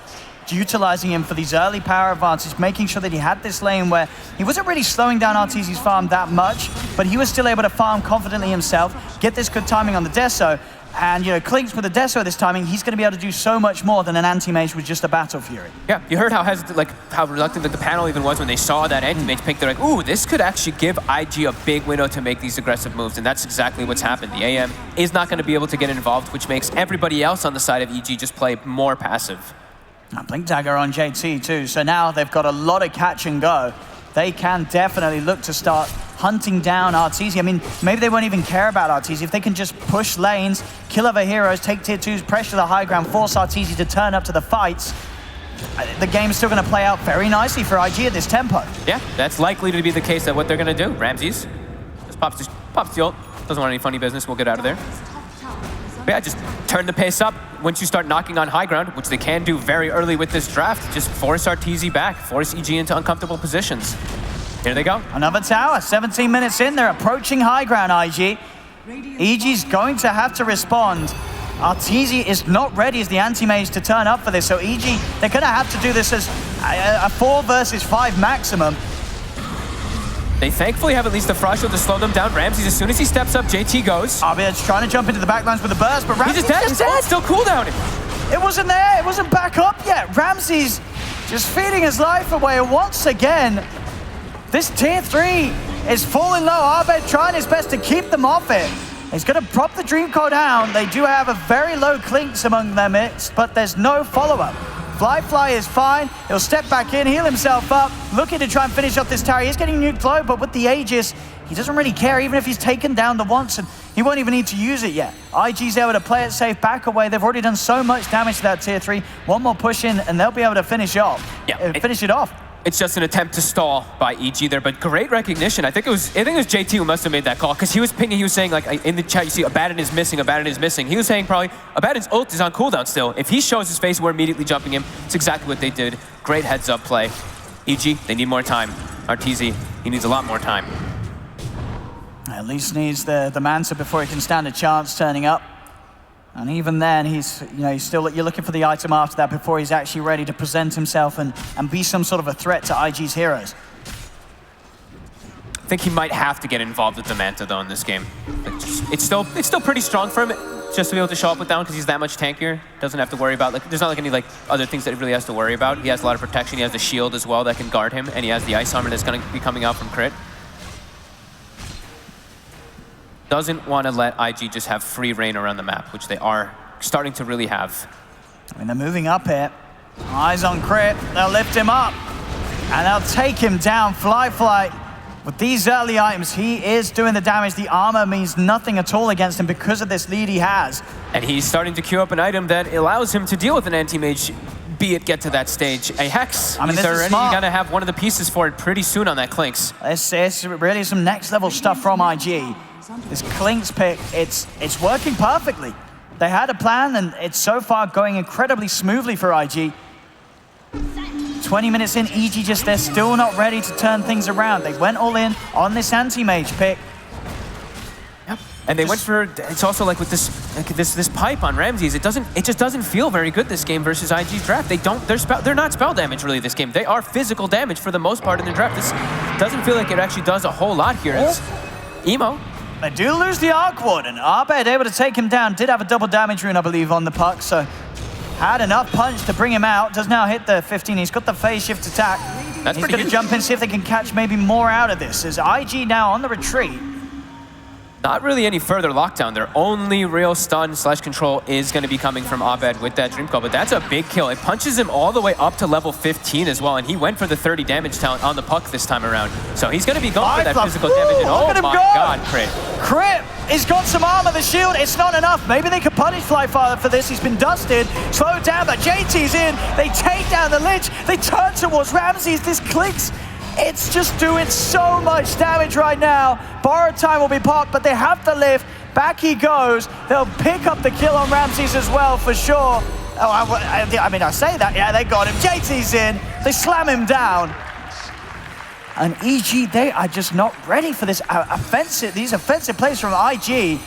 Utilizing him for these early power advances, making sure that he had this lane where he wasn't really slowing down Arteezy's farm that much, but he was still able to farm confidently himself, get this good timing on the Deso, and Clinks with the Deso this timing, he's going to be able to do so much more than an anti-mage with just a Battle Fury. Yeah, you heard how hesitant, how reluctant that the panel even was when they saw that anti-mage pick. They're like, ooh, this could actually give IG a big window to make these aggressive moves, and that's exactly what's happened. The AM is not going to be able to get involved, which makes everybody else on the side of EG just play more passive. Blink Dagger on JT too, so now they've got a lot of catch and go. They can definitely look to start hunting down Arteezy. I mean, maybe they won't even care about Arteezy. If they can just push lanes, kill other heroes, take tier 2s, pressure the high ground, force Arteezy to turn up to the fights, the game's still going to play out very nicely for IG at this tempo. Yeah, that's likely to be the case that what they're going to do. Ramses just pops the ult. Doesn't want any funny business. We'll get out of there. But yeah, just turn the pace up. Once you start knocking on high ground, which they can do very early with this draft, just force Arteezy back, force EG into uncomfortable positions. Here they go. Another tower, 17 minutes in, they're approaching high ground, IG. EG's going to have to respond. Arteezy is not ready as the anti-mage to turn up for this, so EG, they're going to have to do this as a 4 versus 5 maximum. They thankfully have at least a frost shield to slow them down. Ramses, as soon as he steps up, JT goes. Abed's trying to jump into the backlines with a burst, but Ramses he's just dead. is dead. Still cooldown. It wasn't there. It wasn't back up yet. Ramses just feeding his life away once again. This tier 3 is falling low. Abed trying his best to keep them off it. He's going to prop the Dream Core down. They do have a very low Clinks among their midst, but there's no follow-up. Fly is fine. He'll step back in, heal himself up, looking to try and finish off this tower. He's getting nuked low, but with the Aegis, he doesn't really care, even if he's taken down the once, and he won't even need to use it yet. IG's able to play it safe, back away. They've already done so much damage to that tier 3. One more push in, and they'll be able to finish it off. It's just an attempt to stall by EG there, but great recognition. I think it was JT who must have made that call, because he was pinging, he was saying, like, in the chat, you see Abaddon is missing. He was saying probably, Abaddon's ult is on cooldown still. If he shows his face, we're immediately jumping him. It's exactly what they did. Great heads-up play. EG, they need more time. Arteezy, he needs a lot more time. At least needs the Manta before he can stand a chance turning up. And even then, he's still, you're looking for the item after that before he's actually ready to present himself and be some sort of a threat to IG's heroes. I think he might have to get involved with the Manta though in this game. It's still pretty strong for him just to be able to show up with down because he's that much tankier. Doesn't have to worry about, there's not any other things that he really has to worry about. He has a lot of protection. He has the shield as well that can guard him, and he has the ice armor that's going to be coming out from crit. Doesn't want to let IG just have free reign around the map, which they are starting to really have. I mean, they're moving up here. Eyes on crit. They'll lift him up, and they'll take him down. Fly. With these early items, he is doing the damage. The armor means nothing at all against him because of this lead he has. And he's starting to queue up an item that allows him to deal with an anti-mage, be it get to that stage. A Hex. I mean, he's already smart. going to have one of the pieces for it pretty soon on that Clinks. This really some next level stuff from IG. This Clinks pick, it's working perfectly. They had a plan, and it's so far going incredibly smoothly for IG. 20 minutes in, EG they're still not ready to turn things around. They went all in on this anti-mage pick. Yep. And they went for, it's also like with this pipe on Ramses, it just doesn't feel very good this game versus IG's draft. They're not spell damage really this game. They are physical damage for the most part in the draft. This doesn't feel like it actually does a whole lot here. It's emo. They do lose the Arc Warden. Abed able to take him down. Did have a double damage rune, I believe, on the puck, so had enough punch to bring him out. Does now hit the 15. He's got the phase shift attack. That's He's going to jump in, see if they can catch maybe more out of this. As IG now on the retreat. not really any further lockdown. Their only real stun / control is going to be coming from Abed with that Dream Coil, but that's a big kill. It punches him all the way up to level 15 as well, and he went for the 30 damage talent on the puck this time around. So he's going to be going for that physical damage, and oh my god, Crit. Crit! He's got some armor, the shield, it's not enough. Maybe they could punish Flyfather for this. He's been dusted, slowed down, but JT's in. They take down the Lich, they turn towards Ramses. This clicks. It's just doing so much damage right now. Borrowed time will be popped, but they have the lift. Back he goes. They'll pick up the kill on Ramses as well, for sure. Oh, I mean, I say that. Yeah, they got him. JT's in. They slam him down. And EG, they are just not ready for this these offensive plays from IG.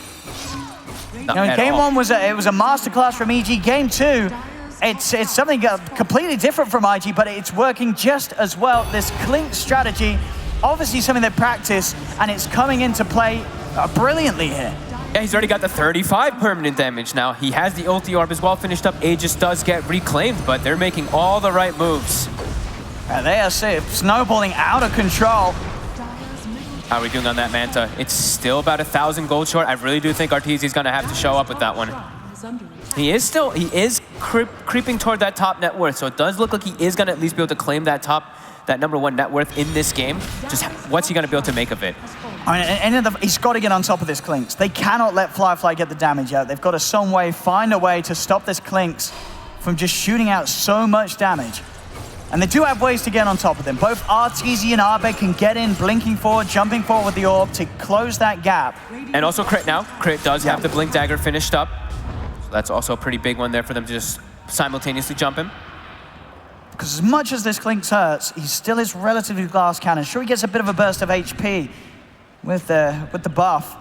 Game one was a masterclass from EG. Game two, it's something completely different from IG, but it's working just as well. This Clink strategy, obviously something they practice, and it's coming into play brilliantly here. Yeah, he's already got the 35 permanent damage now. He has the ulti orb as well finished up. Aegis does get reclaimed, but they're making all the right moves. They are snowballing out of control. How are we doing on that Manta? It's still about 1,000 gold short. I really do think Arteezy's gonna have to show up with that one. He is creeping toward that top net worth, so it does look like he is gonna at least be able to claim that #1 net worth in this game. Just what's he gonna be able to make of it? I mean, he's got to get on top of this Clinks. They cannot let Flyfly get the damage out. They've got to find a way to stop this Clinks from just shooting out so much damage. And they do have ways to get on top of them. Both Arteezy and Arbe can get in, blinking forward, jumping forward with the orb to close that gap. And also Crit now. Crit does have the Blink Dagger finished up. So that's also a pretty big one there for them to just simultaneously jump him. Because as much as this Clinks hurts, he still is relatively glass cannon. Sure, he gets a bit of a burst of HP with the buff.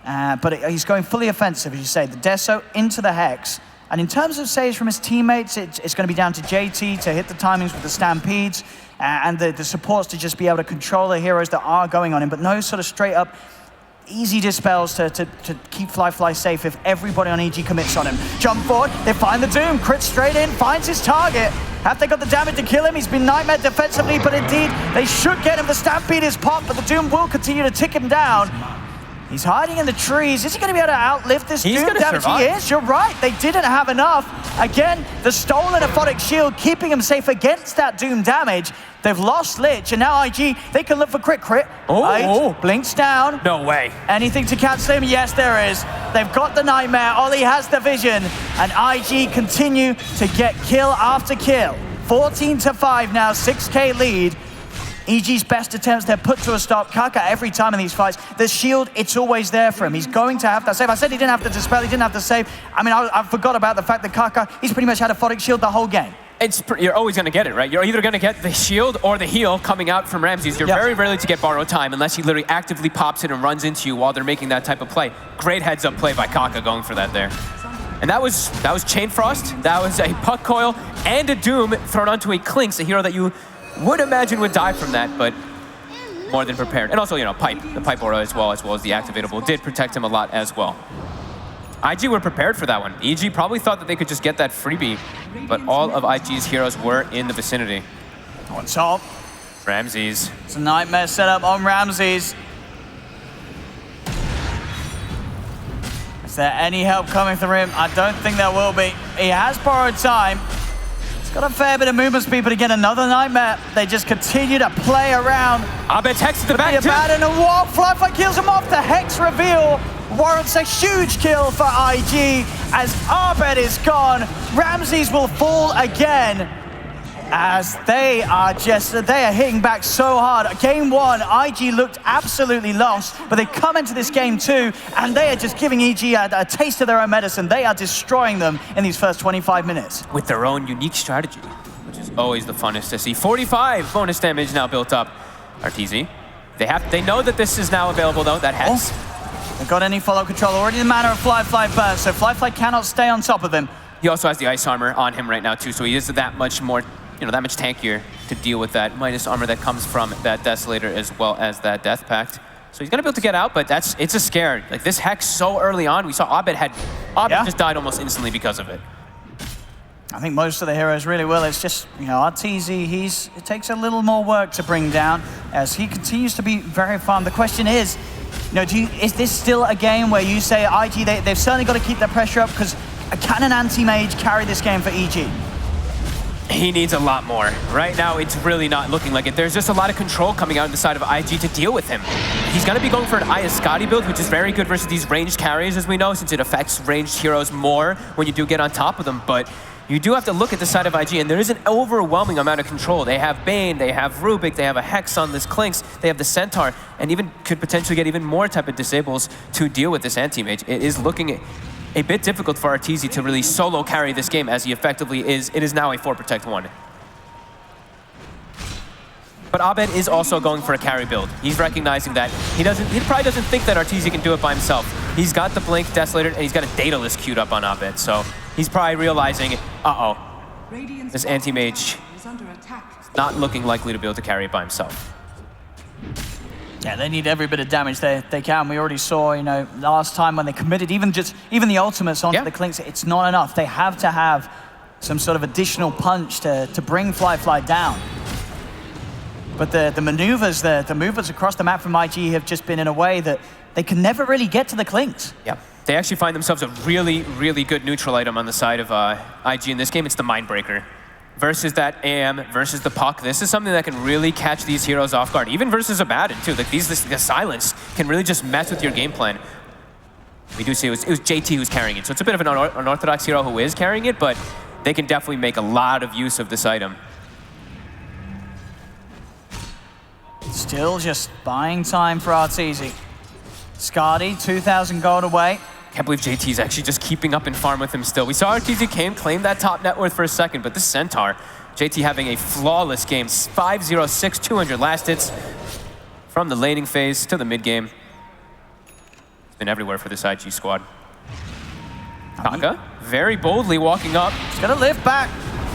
But he's going fully offensive, as you say. The Deso into the Hex. And in terms of saves from his teammates, it's going to be down to JT to hit the timings with the Stampedes and the supports to just be able to control the heroes that are going on him, but no sort of straight up easy dispels to keep Flyfly safe if everybody on EG commits on him. Jump forward, they find the Doom, Crit straight in, finds his target. Have they got the damage to kill him? He's been nightmare defensively, but indeed, they should get him. The Stampede is popped, but the Doom will continue to tick him down. He's hiding in the trees. Is he going to be able to outlive this Doom damage? He is, you're right. They didn't have enough. Again, the stolen Aphotic Shield keeping him safe against that Doom damage. They've lost Lich, and now IG, they can look for Crit. Blinks down. No way. Anything to cancel him? Yes, there is. They've got the Nightmare. Ollie has the Vision, and IG continue to get kill after kill. 14-5 now, 6K lead. EG's best attempts, they're put to a stop. Kaka, every time in these fights, the shield, it's always there for him. He's going to have that save. I said he didn't have to dispel, he didn't have to save. I mean, I forgot about the fact that Kaka, he's pretty much had a Aphotic Shield the whole game. You're always going to get it, right? You're either going to get the shield or the heal coming out from Ramses. You're very rarely to get borrowed time unless he literally actively pops it and runs into you while they're making that type of play. Great heads-up play by Kaka going for that there. And that was Chain Frost, that was a Puck Coil, and a Doom thrown onto a Clinks, a hero that you would imagine would die from that, but more than prepared. And also, the Pipe Aura as well as the Activatable did protect him a lot as well. IG were prepared for that one. EG probably thought that they could just get that freebie, but all of IG's heroes were in the vicinity. On top. Ramses. It's a nightmare setup on Ramses. Is there any help coming through him? I don't think there will be. He has borrowed time. He's got a fair bit of movement speed, but again, another nightmare. They just continue to play around. Abed's Hex to the back too. And a wall. Flyfly kills him off. The Hex reveal warrants a huge kill for IG as Abed is gone. Ramses will fall again as they are hitting back so hard. Game one, IG looked absolutely lost, but they come into this game two and they are just giving EG a taste of their own medicine. They are destroying them in these first 25 minutes. With their own unique strategy, which is always the funnest to see. 45 bonus damage now built up. Arteezy, they know that this is now available though, that Hex. They've got any follow control already in the manner of Flyfly burst, so Flyfly cannot stay on top of him. He also has the ice armor on him right now too, so he is that much more, that much tankier to deal with that minus armor that comes from that Desolator as well as that Death Pact. So he's gonna be able to get out, but it's a scare. Like this Hex so early on, we saw Abed just died almost instantly because of it. I think most of the heroes really will. It's just, Arteezy, it takes a little more work to bring down as he continues to be very farmed. The question is, Is this still a game where you say IG, they've certainly got to keep their pressure up, because can an anti-mage carry this game for EG? He needs a lot more. Right now, it's really not looking like it. There's just a lot of control coming out on the side of IG to deal with him. He's going to be going for an Iascati build, which is very good versus these ranged carries, as we know, since it affects ranged heroes more when you do get on top of them. But you do have to look at the side of IG, and there is an overwhelming amount of control. They have Bane, they have Rubik, they have a Hex on this Clinks, they have the Centaur, and even could potentially get even more type of disables to deal with this anti-mage. It is looking a bit difficult for Arteezy to really solo carry this game, as he effectively is. It is now a 4-protect-1. But Abed is also going for a carry build. He's recognizing that he probably doesn't think that Arteezy can do it by himself. He's got the Blink Desolator, and he's got a Daedalus queued up on Abed, so he's probably realizing, uh-oh, this anti-mage is not looking likely to be able to carry it by himself. Yeah, they need every bit of damage they can. We already saw, last time when they committed even the ultimates onto the Clinks, it's not enough. They have to have some sort of additional punch to bring Fly down. But the maneuvers, the movements across the map from IG have just been in a way that they can never really get to the Clinks. Yeah, they actually find themselves a really, really good neutral item on the side of IG in this game. It's the Mindbreaker. Versus that AM, versus the Puck. This is something that can really catch these heroes off guard. Even versus Abaddon, too. Like the silence can really just mess with your game plan. We do see it was JT who's carrying it. So it's a bit of an unorthodox hero who is carrying it, but they can definitely make a lot of use of this item. Still just buying time for Arteezy. Skadi, 2,000 gold away. Can't believe JT's actually just keeping up in farm with him still. We saw Arteezy claim that top net worth for a second, but this Centaur, JT having a flawless game. 5-0-6, 200 last hits from the laning phase to the mid game. It's been everywhere for this IG squad. Taka, very boldly walking up. He's gonna lift back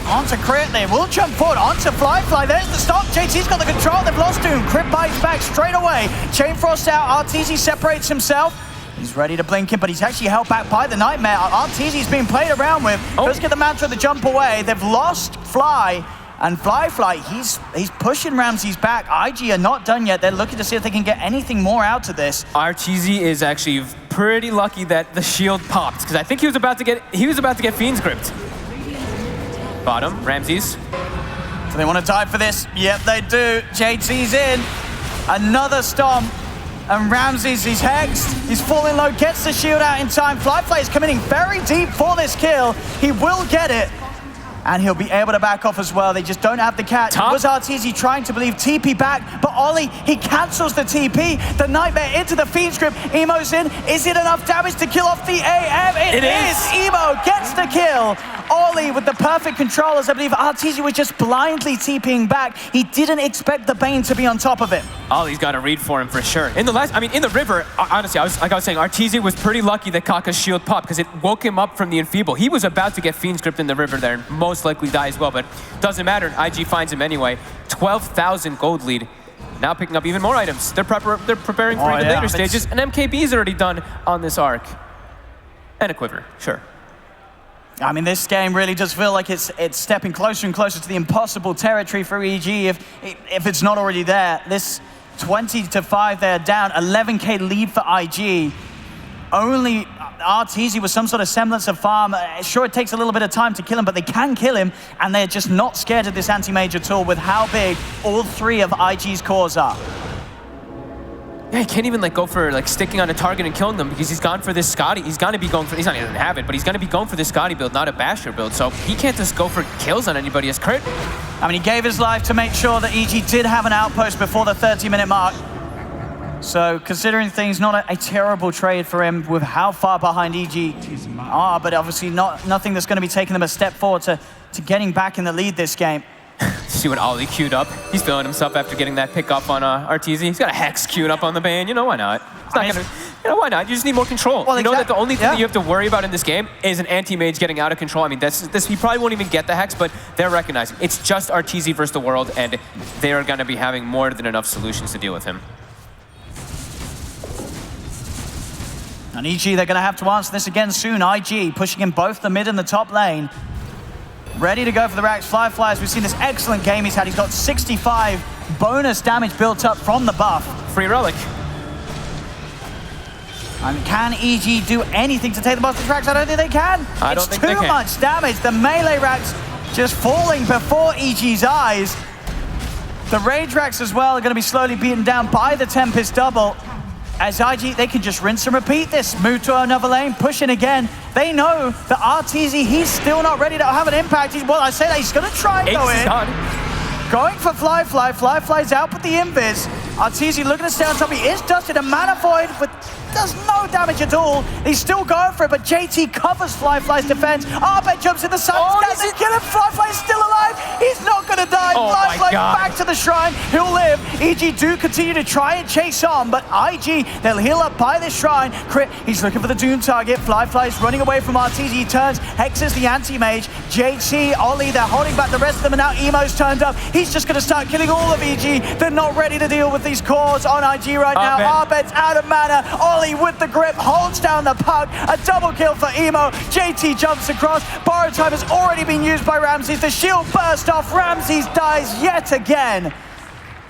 onto Crit. They will jump forward onto Fly. There's the stop. JT's got the control. They've lost him. Crit bites back straight away. Chain Frost out. Arteezy separates himself. He's ready to blink him, but he's actually held back by the Nightmare. Arteezy's being played around with. Let's get the Mantra the jump away. They've lost Fly, and Fly, he's pushing Ramsey's back. IG are not done yet. They're looking to see if they can get anything more out of this. Arteezy is actually pretty lucky that the shield popped, because I think he was about to get Fiend's gripped. Bottom, Ramses. So they want to dive for this? Yep, they do. JT's in. Another stomp. And Ramses, he's hexed, he's falling low, gets the shield out in time. Fly is coming in very deep for this kill. He will get it, and he'll be able to back off as well. They just don't have the catch. It was Arteezy trying to believe TP back, but Ollie, he cancels the TP. The Nightmare into the Fiend script. Emo's in. Is it enough damage to kill off the AM? It is. Emo gets the kill. Ollie with the perfect controllers. I believe Arteezy was just blindly TPing back. He didn't expect the Bane to be on top of him. Ollie's got a read for him for sure. In the river, honestly, like I was saying, Arteezy was pretty lucky that Kaka's shield popped, because it woke him up from the enfeeble. He was about to get Fiend's gripped in the river there and most likely die as well, but doesn't matter. IG finds him anyway. 12,000 gold lead. Now picking up even more items. They're preparing for even later stages. An MKB is already done on this arc. And a quiver, sure. I mean, this game really does feel like it's stepping closer and closer to the impossible territory for EG if it's not already there. This 20-5 they're down, 11k lead for IG. Only Arteezy with some sort of semblance of farm. Sure, it takes a little bit of time to kill him, but they can kill him, and they're just not scared of this anti-mage at all with how big all three of IG's cores are. Yeah, he can't even go for sticking on a target and killing them, because he's gone for this Skadi. He's going to be going for, he doesn't have it, but he's going to be going for this Skadi build, not a Basher build. So he can't just go for kills on anybody as Crit. I mean, he gave his life to make sure that EG did have an outpost before the 30-minute mark. So considering things, not a terrible trade for him with how far behind EG are, but obviously nothing that's going to be taking them a step forward to getting back in the lead this game. See what Ollie queued up. He's feeling himself after getting that pick up on Arteezy. He's got a Hex queued up on the Bane. Why not? It's not gonna, why not? You just need more control. Well, that the only thing that you have to worry about in this game is an anti-mage getting out of control. I mean, he probably won't even get the Hex, but they're recognizing it's just Arteezy versus the world, and they are gonna be having more than enough solutions to deal with him. And EG, they're gonna have to answer this again soon. IG pushing in both the mid and the top lane. Ready to go for the racks. Fly, as we've seen this excellent game he's had. He's got 65 bonus damage built up from the buff. Free relic. And can EG do anything to take the Buster Tracks? I don't think they can. I don't think they can. It's too much damage. The melee racks just falling before EG's eyes. The Rage racks as well are going to be slowly beaten down by the Tempest double. As IG, they can just rinse and repeat this. Move to another lane, push in again. They know that RTZ, he's still not ready to have an impact. Well, I say that he's going to try and go in. Going for Fly. Fly's out with the invis. RTZ looking to stay on top. He is dusted. A Mana Void, but does no damage at all. He's still going for it, but JT covers Fly's defense. Arbet jumps in the sun. Doesn't kill him. Fly's still alive. He's not going to die. Fly back to the shrine. He'll live. EG do continue to try and chase on, but IG, they'll heal up by the shrine. Crit, he's looking for the Doom target. Fly's running away from RTZ. He turns, hexes the anti-mage. JT, Ollie, they're holding back the rest of them, and now Emo's turned up. He's just going to start killing all of EG. They're not ready to deal with these cores on IG right now. Arbet's out of mana. Ollie with the grip, holds down the puck. A double kill for Emo. JT jumps across. Borrow time has already been used by Ramses. The shield burst off. Ramses dies yet again.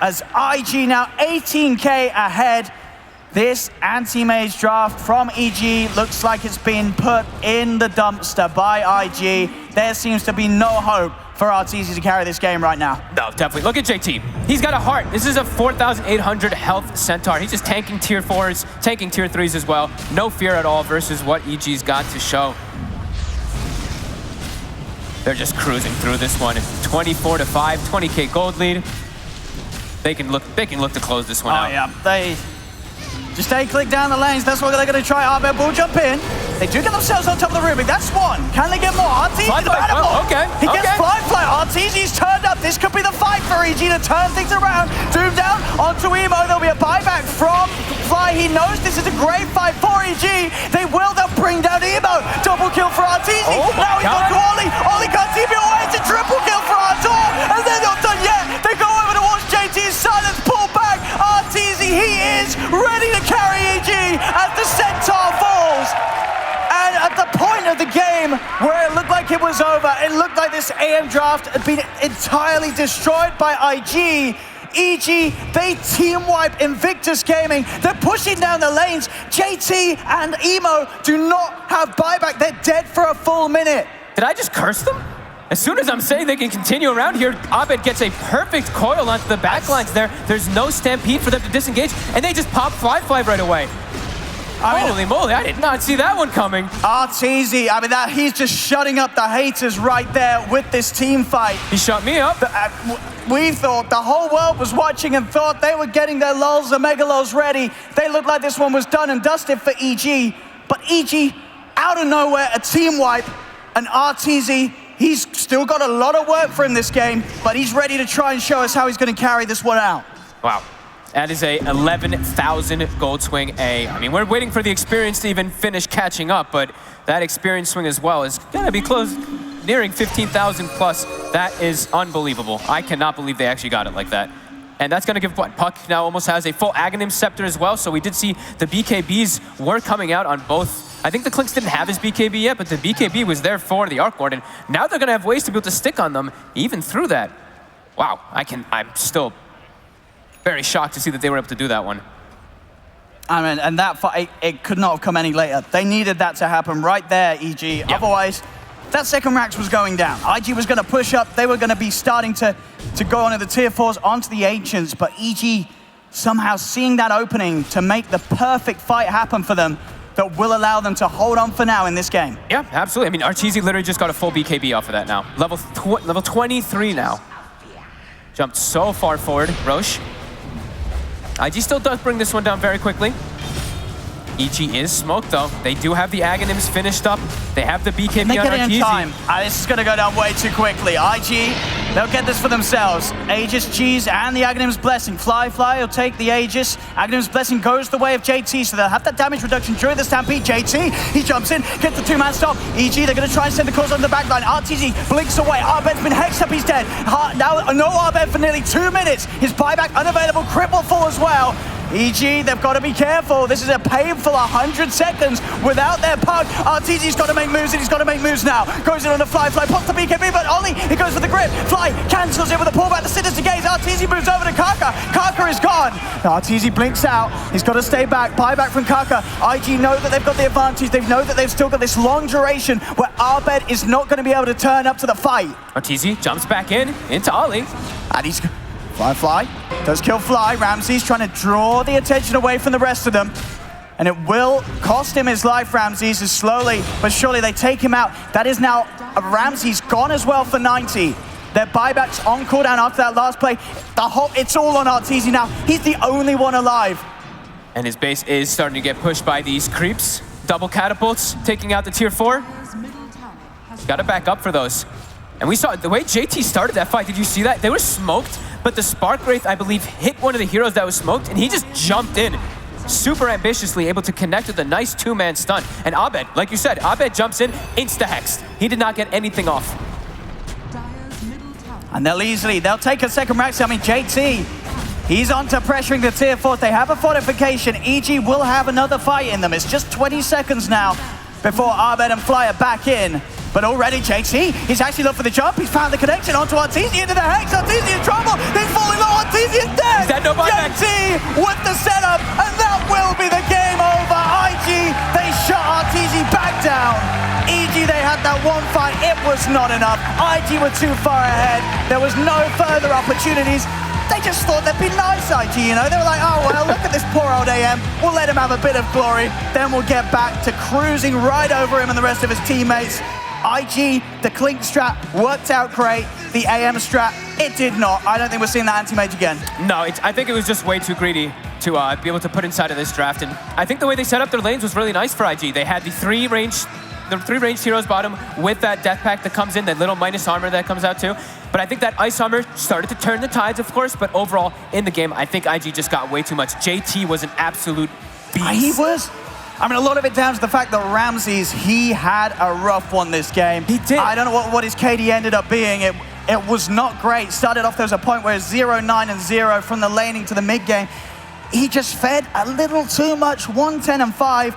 As IG now 18k ahead. This anti-mage draft from EG looks like it's been put in the dumpster by IG. There seems to be no hope for RTZ to carry this game right now. No, definitely. Look at JT. He's got a heart. This is a 4,800 health Centaur. He's just tanking tier 4s, tanking tier 3s as well. No fear at all versus what EG's got to show. They're just cruising through this one. 24-5, 20k gold lead. They can look to close this one out. Yeah, they just stay click down the lanes. That's what they're going to try. Arbet will jump in. They do get themselves on top of the Rubik. That's one. Can they get more? RTZ He gets Fly. RTZ's turned up. This could be the fight for EG to turn things around. Doom down onto Emo. There'll be a buyback from Fly. He knows this is a great fight for EG. They will. They'll bring down Emo. Double kill for RTZ. Now he's on to Ollie. Ollie can't see him away. It's a triple kill for Artur. And they're not done yet. They go over towards JT's silence. Pull back. RTZ, he is ready to carry EG as the Centaur falls. And at the point of the game where it looked like it was over, it looked like this AM draft had been entirely destroyed by IG. EG, they team wipe Invictus Gaming. They're pushing down the lanes. JT and Emo do not have buyback. They're dead for a full minute. Did I just curse them? As soon as I'm saying they can continue around here, Abed gets a perfect coil onto the backlines there. There's no stampede for them to disengage, and they just pop Fly right away. Holy moly, I did not see that one coming. RTZ, I mean, he's just shutting up the haters right there with this team fight. He shut me up. We thought, the whole world was watching and thought they were getting their lulls, the mega lulls ready. They looked like this one was done and dusted for EG. But EG, out of nowhere, a team wipe, and RTZ, he's still got a lot of work for him this game, but he's ready to try and show us how he's going to carry this one out. Wow. That is a 11,000 gold swing A. I mean, we're waiting for the experience to even finish catching up, but that experience swing as well is going to be close, nearing 15,000 plus. That is unbelievable. I cannot believe they actually got it like that. And that's going to give what? Puck now almost has a full Aghanim Scepter as well, so we did see the BKBs were coming out on both. I think the Clinks didn't have his BKB yet, but the BKB was there for the Arc Warden. Now they're going to have ways to be able to stick on them, even through that. Wow, I'm still very shocked to see that they were able to do that one. I mean, and that fight, it could not have come any later. They needed that to happen right there, EG. Yep. Otherwise, that second Rax was going down. IG was going to push up. They were going to be starting to go onto the tier 4s, onto the Ancients, but EG somehow seeing that opening to make the perfect fight happen for them that will allow them to hold on for now in this game. Yeah, absolutely. I mean, Arteezy literally just got a full BKB off of that now. Level 23 now. Jumped so far forward, Roche. IG still does bring this one down very quickly. EG is smoked though. They do have the Aghanims finished up. They have the BKB they on get it in time. Arteezy. This is going to go down way too quickly. IG, they'll get this for themselves. Aegis, Cheese, and the Aghanim's Blessing. Fly will take the Aegis. Aghanim's Blessing goes the way of JT, so they'll have that damage reduction during the Stampede. JT, he jumps in, gets the two-man stop. EG, they're going to try and send the cause on the back line. RTZ blinks away. Arbet's been hexed up, he's dead. Now, no Arbet for nearly 2 minutes. His buyback unavailable. Crit will fall as well. EG, they've got to be careful. This is a painful 100 seconds without their puck. RTZ's got to make moves, and he's got to make moves now. Goes in on the Fly, pops the BKB, but Ollie, he goes for the grip. Fly cancels it with a pullback, the sinister gaze. RTZ moves over to Kaka. Kaka is gone. RTZ blinks out. He's got to stay back, buyback from Kaka. IG know that they've got the advantage. They know that they've still got this long duration where Abed is not going to be able to turn up to the fight. RTZ jumps back into Ollie. And he's Fly does kill Fly. Ramsey's trying to draw the attention away from the rest of them. And it will cost him his life, Ramsey's, as slowly but surely they take him out. That is now, Ramsey's gone as well for 90. Their buybacks on cooldown after that last play. It's all on RTZ now. He's the only one alive. And his base is starting to get pushed by these creeps. Double catapults, taking out the tier 4. Got to back up for those. And we saw the way JT started that fight. Did you see that? They were smoked, but the Spark Wraith, I believe, hit one of the heroes that was smoked, and he just jumped in, super ambitiously, able to connect with a nice 2-man stun. And Abed, like you said, Abed jumps in, insta-hexed. He did not get anything off. And they'll take a second Rax. I mean, JT, he's on to pressuring the tier 4. They have a fortification. EG will have another fight in them. It's just 20 seconds now before Abed and Fly are back in. But already JT, he's actually looked for the jump. He's found the connection onto Arteezy into the Hex. Arteezy in trouble. He's falling low. Arteezy is dead. Is that no buyback? JT with the setup, and that will be the game over. IG, they shut Arteezy back down. EG, they had that one fight. It was not enough. IG were too far ahead. There was no further opportunities. They just thought they'd be nice, IG, you know? They were like, oh, well, look at this poor old AM. We'll let him have a bit of glory. Then we'll get back to cruising right over him and the rest of his teammates. IG, the Clink strat worked out great. The AM strat, it did not. I don't think we're seeing that anti-mage again. No, I think it was just way too greedy to be able to put inside of this draft. And I think the way they set up their lanes was really nice for IG. They had the three ranged heroes bottom with that death pack that comes in, that little minus armor that comes out too. But I think that ice armor started to turn the tides, of course, but overall in the game, I think IG just got way too much. JT was an absolute beast. He was. I mean, a lot of it down to the fact that Ramses, he had a rough one this game. He did. I don't know what his KD ended up being. It was not great. Started off, there was a point where it was 0, 9, and 0 from the laning to the mid game. He just fed a little too much, 1, 10, and 5.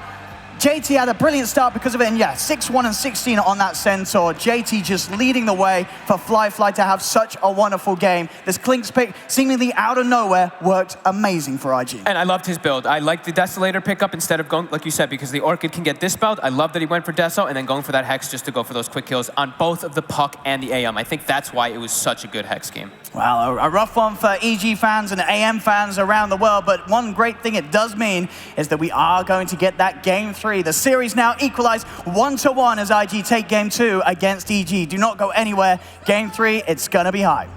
JT had a brilliant start because of it, and yeah, 6, 1, and 16 on that Centaur. JT just leading the way for Fly to have such a wonderful game. This Klink's pick, seemingly out of nowhere, worked amazing for IG. And I loved his build. I liked the Desolator pickup instead of going, like you said, because the Orchid can get dispelled. I love that he went for Deso and then going for that Hex just to go for those quick kills on both of the Puck and the AM. I think that's why it was such a good Hex game. Well, a rough one for EG fans and AM fans around the world, but one great thing it does mean is that we are going to get that Game 3. The series now equalized 1-1 as IG take Game 2 against EG. Do not go anywhere. Game 3, it's going to be high.